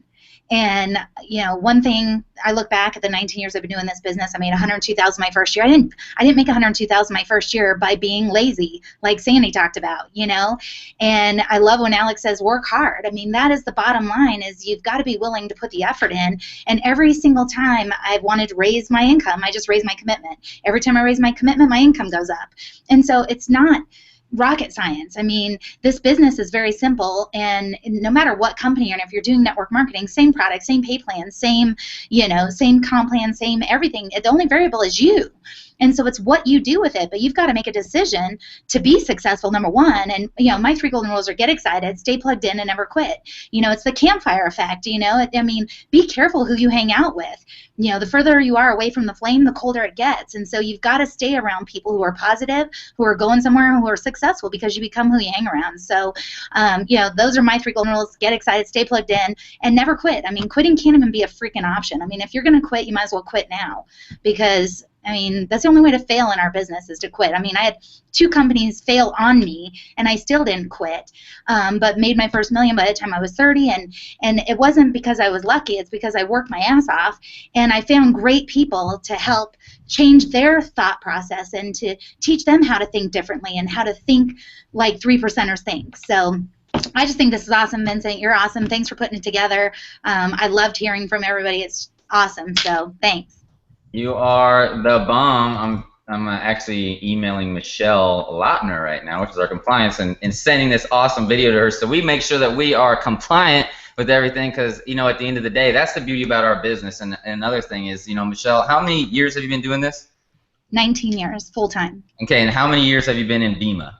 Speaker 5: And, you know, one thing, I look back at the 19 years I've been doing this business, I made $102,000 my first year. I didn't make $102,000 my first year by being lazy, like Sandy talked about, you know. And I love when Alex says work hard. I mean, that is the bottom line, is you've got to be willing to put the effort in. And every single time I've wanted to raise my income, I just raise my commitment. Every time I raise my commitment, my income goes up. And so it's not rocket science. I mean, this business is very simple, and no matter what company you're in, if you're doing network marketing, same product, same pay plan, same, you know, same comp plan, same everything. The only variable is you. And so it's what you do with it, but you've got to make a decision to be successful, number one. And, you know, my 3 golden rules are: get excited, stay plugged in, and never quit. You know, it's the campfire effect, you know. I mean, be careful who you hang out with. You know, the further you are away from the flame, the colder it gets. And so you've got to stay around people who are positive, who are going somewhere, and who are successful, because you become who you hang around. So, you know, those are my 3 golden rules: get excited, stay plugged in, and never quit. I mean, quitting can't even be a freaking option. I mean, if you're going to quit, you might as well quit now, because I mean, that's the only way to fail in our business, is to quit. I mean, I had 2 companies fail on me, and I still didn't quit, but made my first $1 million by the time I was 30. And it wasn't because I was lucky. It's because I worked my ass off, and I found great people to help change their thought process and to teach them how to think differently and how to think like 3%ers think. So I just think this is awesome, Vincent. You're awesome. Thanks for putting it together. I loved hearing from everybody. It's awesome. So thanks.
Speaker 1: You are the bomb. I'm actually emailing Michelle Lautner right now, which is our compliance, and sending this awesome video to her, so we make sure that we are compliant with everything, because, you know, at the end of the day, that's the beauty about our business. And another thing is, you know, Michelle, how many years have you been doing this?
Speaker 5: 19 years, full-time.
Speaker 1: Okay, and how many years have you been in VEMA?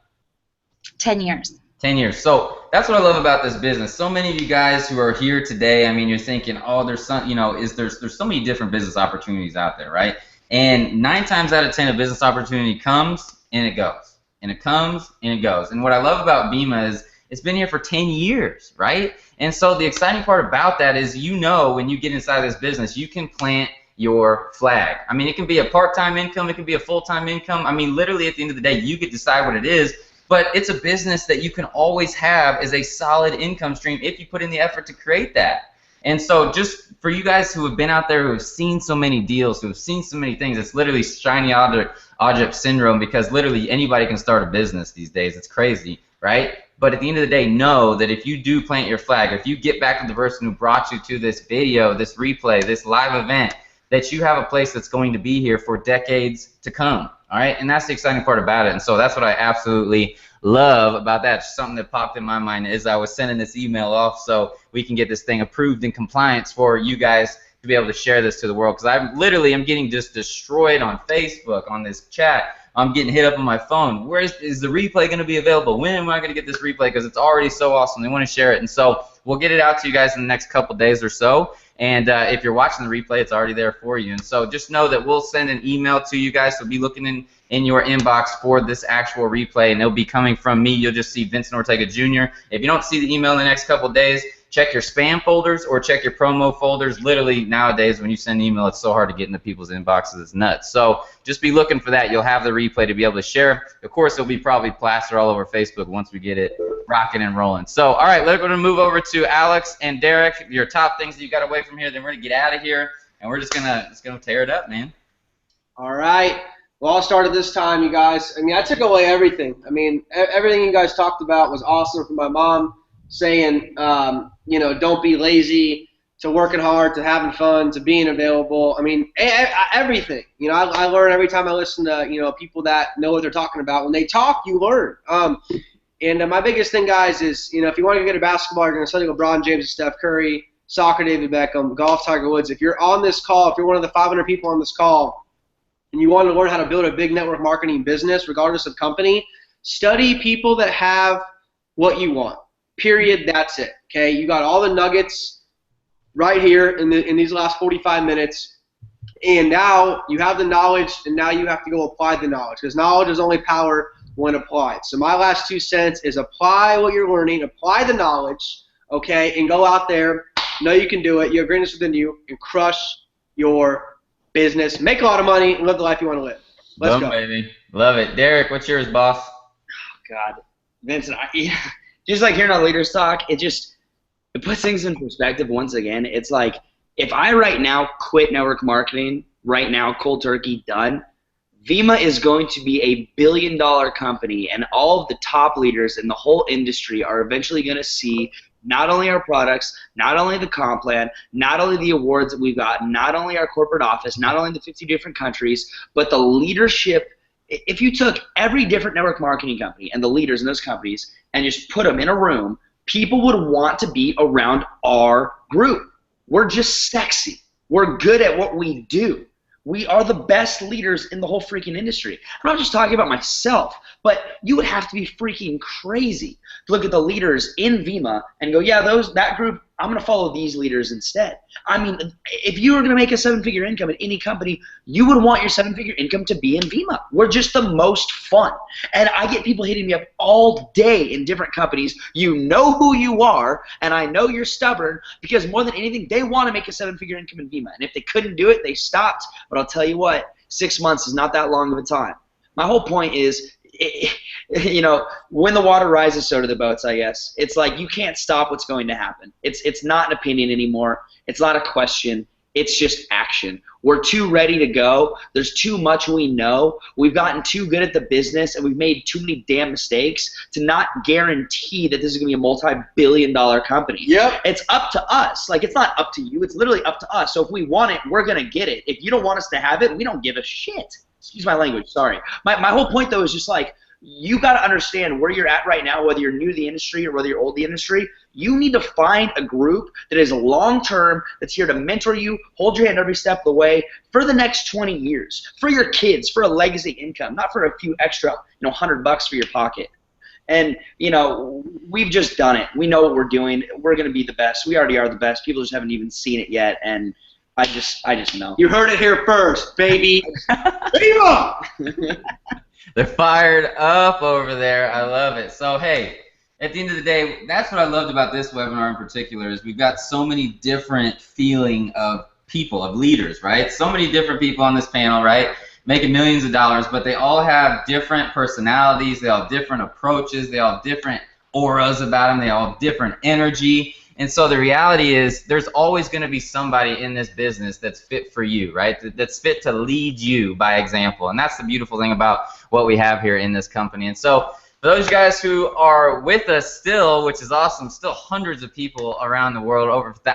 Speaker 5: 10 years.
Speaker 1: 10 years. So that's what I love about this business. So many of you guys who are here today, I mean, you're thinking, oh, there's some, you know, there's so many different business opportunities out there, right? And 9 times out of 10, a business opportunity comes and it goes, and it comes and it goes. And what I love about Vima is it's been here for 10 years, right? And so the exciting part about that is, when you get inside this business, you can plant your flag. I mean, it can be a part-time income, it can be a full-time income. I mean, literally at the end of the day, you could decide what it is, but it's a business that you can always have as a solid income stream if you put in the effort to create that. And so just for you guys who have been out there, who have seen so many deals, who have seen so many things, it's literally shiny object syndrome, because literally anybody can start a business these days. It's crazy, right? But at the end of the day, know that if you do plant your flag, if you get back to the person who brought you to this video, this replay, this live event, that you have a place that's going to be here for decades to come, all right? And that's the exciting part about it. And so that's what I absolutely love about that. Just something that popped in my mind as I was sending this email off so we can get this thing approved in compliance for you guys to be able to share this to the world. Because I'm getting just destroyed on Facebook, on this chat. I'm getting hit up on my phone. Where is the replay going to be available? When am I going to get this replay? Because it's already so awesome. They want to share it. And so we'll get it out to you guys in the next couple days or so. And if you're watching the replay, it's already there for you. And so just know that we'll send an email to you guys. So be looking in your inbox for this actual replay, and it'll be coming from me. You'll just see Vincent Ortega Jr. If you don't see the email in the next couple days, check your spam folders or check your promo folders. Literally nowadays when you send an email, it's so hard to get into people's inboxes. It's nuts. So just be looking for that. You'll have the replay to be able to share. Of course, it'll be probably plastered all over Facebook once we get it rocking and rolling. So, all right, we're going to move over to Alex and Derek. Your top things that you got away from here. Then we're going to get out of here, and we're just gonna tear it up, man.
Speaker 10: All right. Well, I'll start at this time, you guys. I mean, I took away everything. I mean, everything you guys talked about was awesome. From my mom saying, don't be lazy, to working hard, to having fun, to being available. I mean, everything. I learn every time I listen to, people that know what they're talking about. When they talk, you learn. And my biggest thing, guys, is, if you want to get a basketball, you're going to study LeBron James and Steph Curry, soccer, David Beckham, golf, Tiger Woods. If you're on this call, if you're one of the 500 people on this call, and you want to learn how to build a big network marketing business, regardless of company, study people that have what you want. Period. That's it. Okay. You got all the nuggets right here in these last 45 minutes, and now you have the knowledge, and now you have to go apply the knowledge, because knowledge is only power when applied. So my last 2 cents is apply what you're learning, apply the knowledge, okay, and go out there, know you can do it, you have greatness within you, and crush your business, make a lot of money, and live the life you want to live. Let's go.
Speaker 1: Baby. Love it. Derek, what's yours, boss?
Speaker 9: Oh, God. Vincent, just like hearing our leaders talk, it puts things in perspective once again. It's like, if I right now quit network marketing, right now, cold turkey, done, Vima is going to be a billion-dollar company, and all of the top leaders in the whole industry are eventually going to see not only our products, not only the comp plan, not only the awards that we've got, not only our corporate office, not only the 50 different countries, but the leadership. If you took every different network marketing company and the leaders in those companies and just put them in a room, people would want to be around our group. We're just sexy. We're good at what we do. We are the best leaders in the whole freaking industry. I'm not just talking about myself, but you would have to be freaking crazy to look at the leaders in Vima and go, yeah, that group, I'm going to follow these leaders instead. I mean, if you were going to make a 7-figure income at any company, you would want your 7-figure income to be in Vima. We're just the most fun. And I get people hitting me up all day in different companies. You know who you are, and I know you're stubborn, because more than anything, they want to make a 7-figure income in Vima. And if they couldn't do it, they stopped. But I'll tell you what, 6 months is not that long of a time. My whole point is, when the water rises, so do the boats, I guess. It's like you can't stop what's going to happen. It's not an opinion anymore. It's not a question. It's just action. We're too ready to go. There's too much we know. We've gotten too good at the business, and we've made too many damn mistakes to not guarantee that this is going to be a multi-billion-dollar company.
Speaker 10: Yep.
Speaker 9: It's up to us. Like, it's not up to you. It's literally up to us. So if we want it, we're going to get it. If you don't want us to have it, we don't give a shit. Excuse my language, sorry. My whole point, though, is just like, you got to understand where you're at right now, whether you're new to the industry or whether you're old to the industry. You need to find a group that is long-term, that's here to mentor you, hold your hand every step of the way for the next 20 years, for your kids, for a legacy income, not for a few extra, $100 for your pocket. And, we've just done it. We know what we're doing. We're going to be the best. We already are the best. People just haven't even seen it yet. And I just know.
Speaker 10: You heard it here first, baby. Viva!
Speaker 1: They're fired up over there. I love it. So, hey, at the end of the day, that's what I loved about this webinar in particular is we've got so many different feeling of people, of leaders, right? So many different people on this panel, right? Making millions of dollars, but they all have different personalities. They all have different approaches. They all have different auras about them. They all have different energy. And so the reality is there's always going to be somebody in this business that's fit for you, right? That's fit to lead you by example. And that's the beautiful thing about what we have here in this company. And so for those guys who are with us still, which is awesome, still hundreds of people around the world,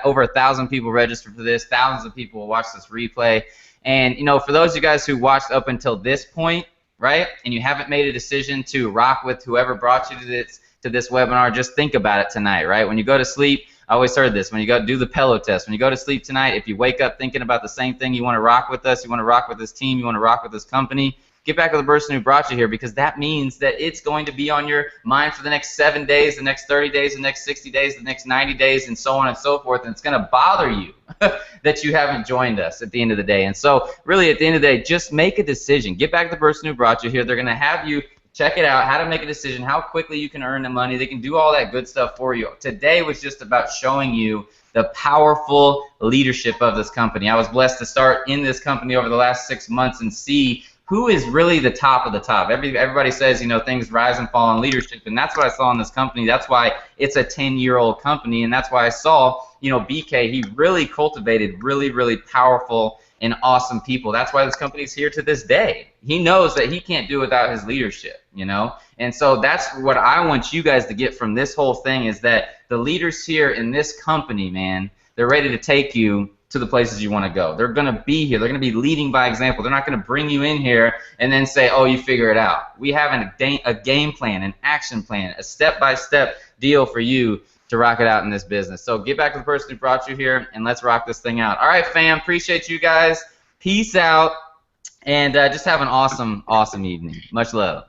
Speaker 1: over 1,000 people registered for this, thousands of people will watch this replay. And, you know, for those of you guys who watched up until this point, right, and you haven't made a decision to rock with whoever brought you to this webinar, just think about it tonight, right? When you go to sleep, I always heard this, when you go do the pillow test, when you go to sleep tonight, if you wake up thinking about the same thing, you want to rock with us, you want to rock with this team, you want to rock with this company, get back to the person who brought you here, because that means that it's going to be on your mind for the next 7 days, the next 30 days, the next 60 days, the next 90 days, and so on and so forth, and it's going to bother you that you haven't joined us at the end of the day. And so really at the end of the day, just make a decision. Get back to the person who brought you here. They're going to have you check it out, how to make a decision, how quickly you can earn the money. They can do all that good stuff for you. Today was just about showing you the powerful leadership of this company. I was blessed to start in this company over the last 6 months and see who is really the top of the top. Everybody says, you know, things rise and fall in leadership, and that's what I saw in this company. That's why it's a 10-year-old company, and that's why I saw, you know, BK, he really cultivated really, really powerful and awesome people. That's why this company's here to this day. He knows that he can't do without his leadership, you know? And so that's what I want you guys to get from this whole thing is that the leaders here in this company, man, they're ready to take you to the places you want to go. They're going to be here. They're going to be leading by example. They're not going to bring you in here and then say, oh, you figure it out. We have a game plan, an action plan, a step-by-step deal for you to rock it out in this business. So get back to the person who brought you here, and let's rock this thing out. All right, fam, appreciate you guys. Peace out, and just have an awesome, awesome evening. Much love.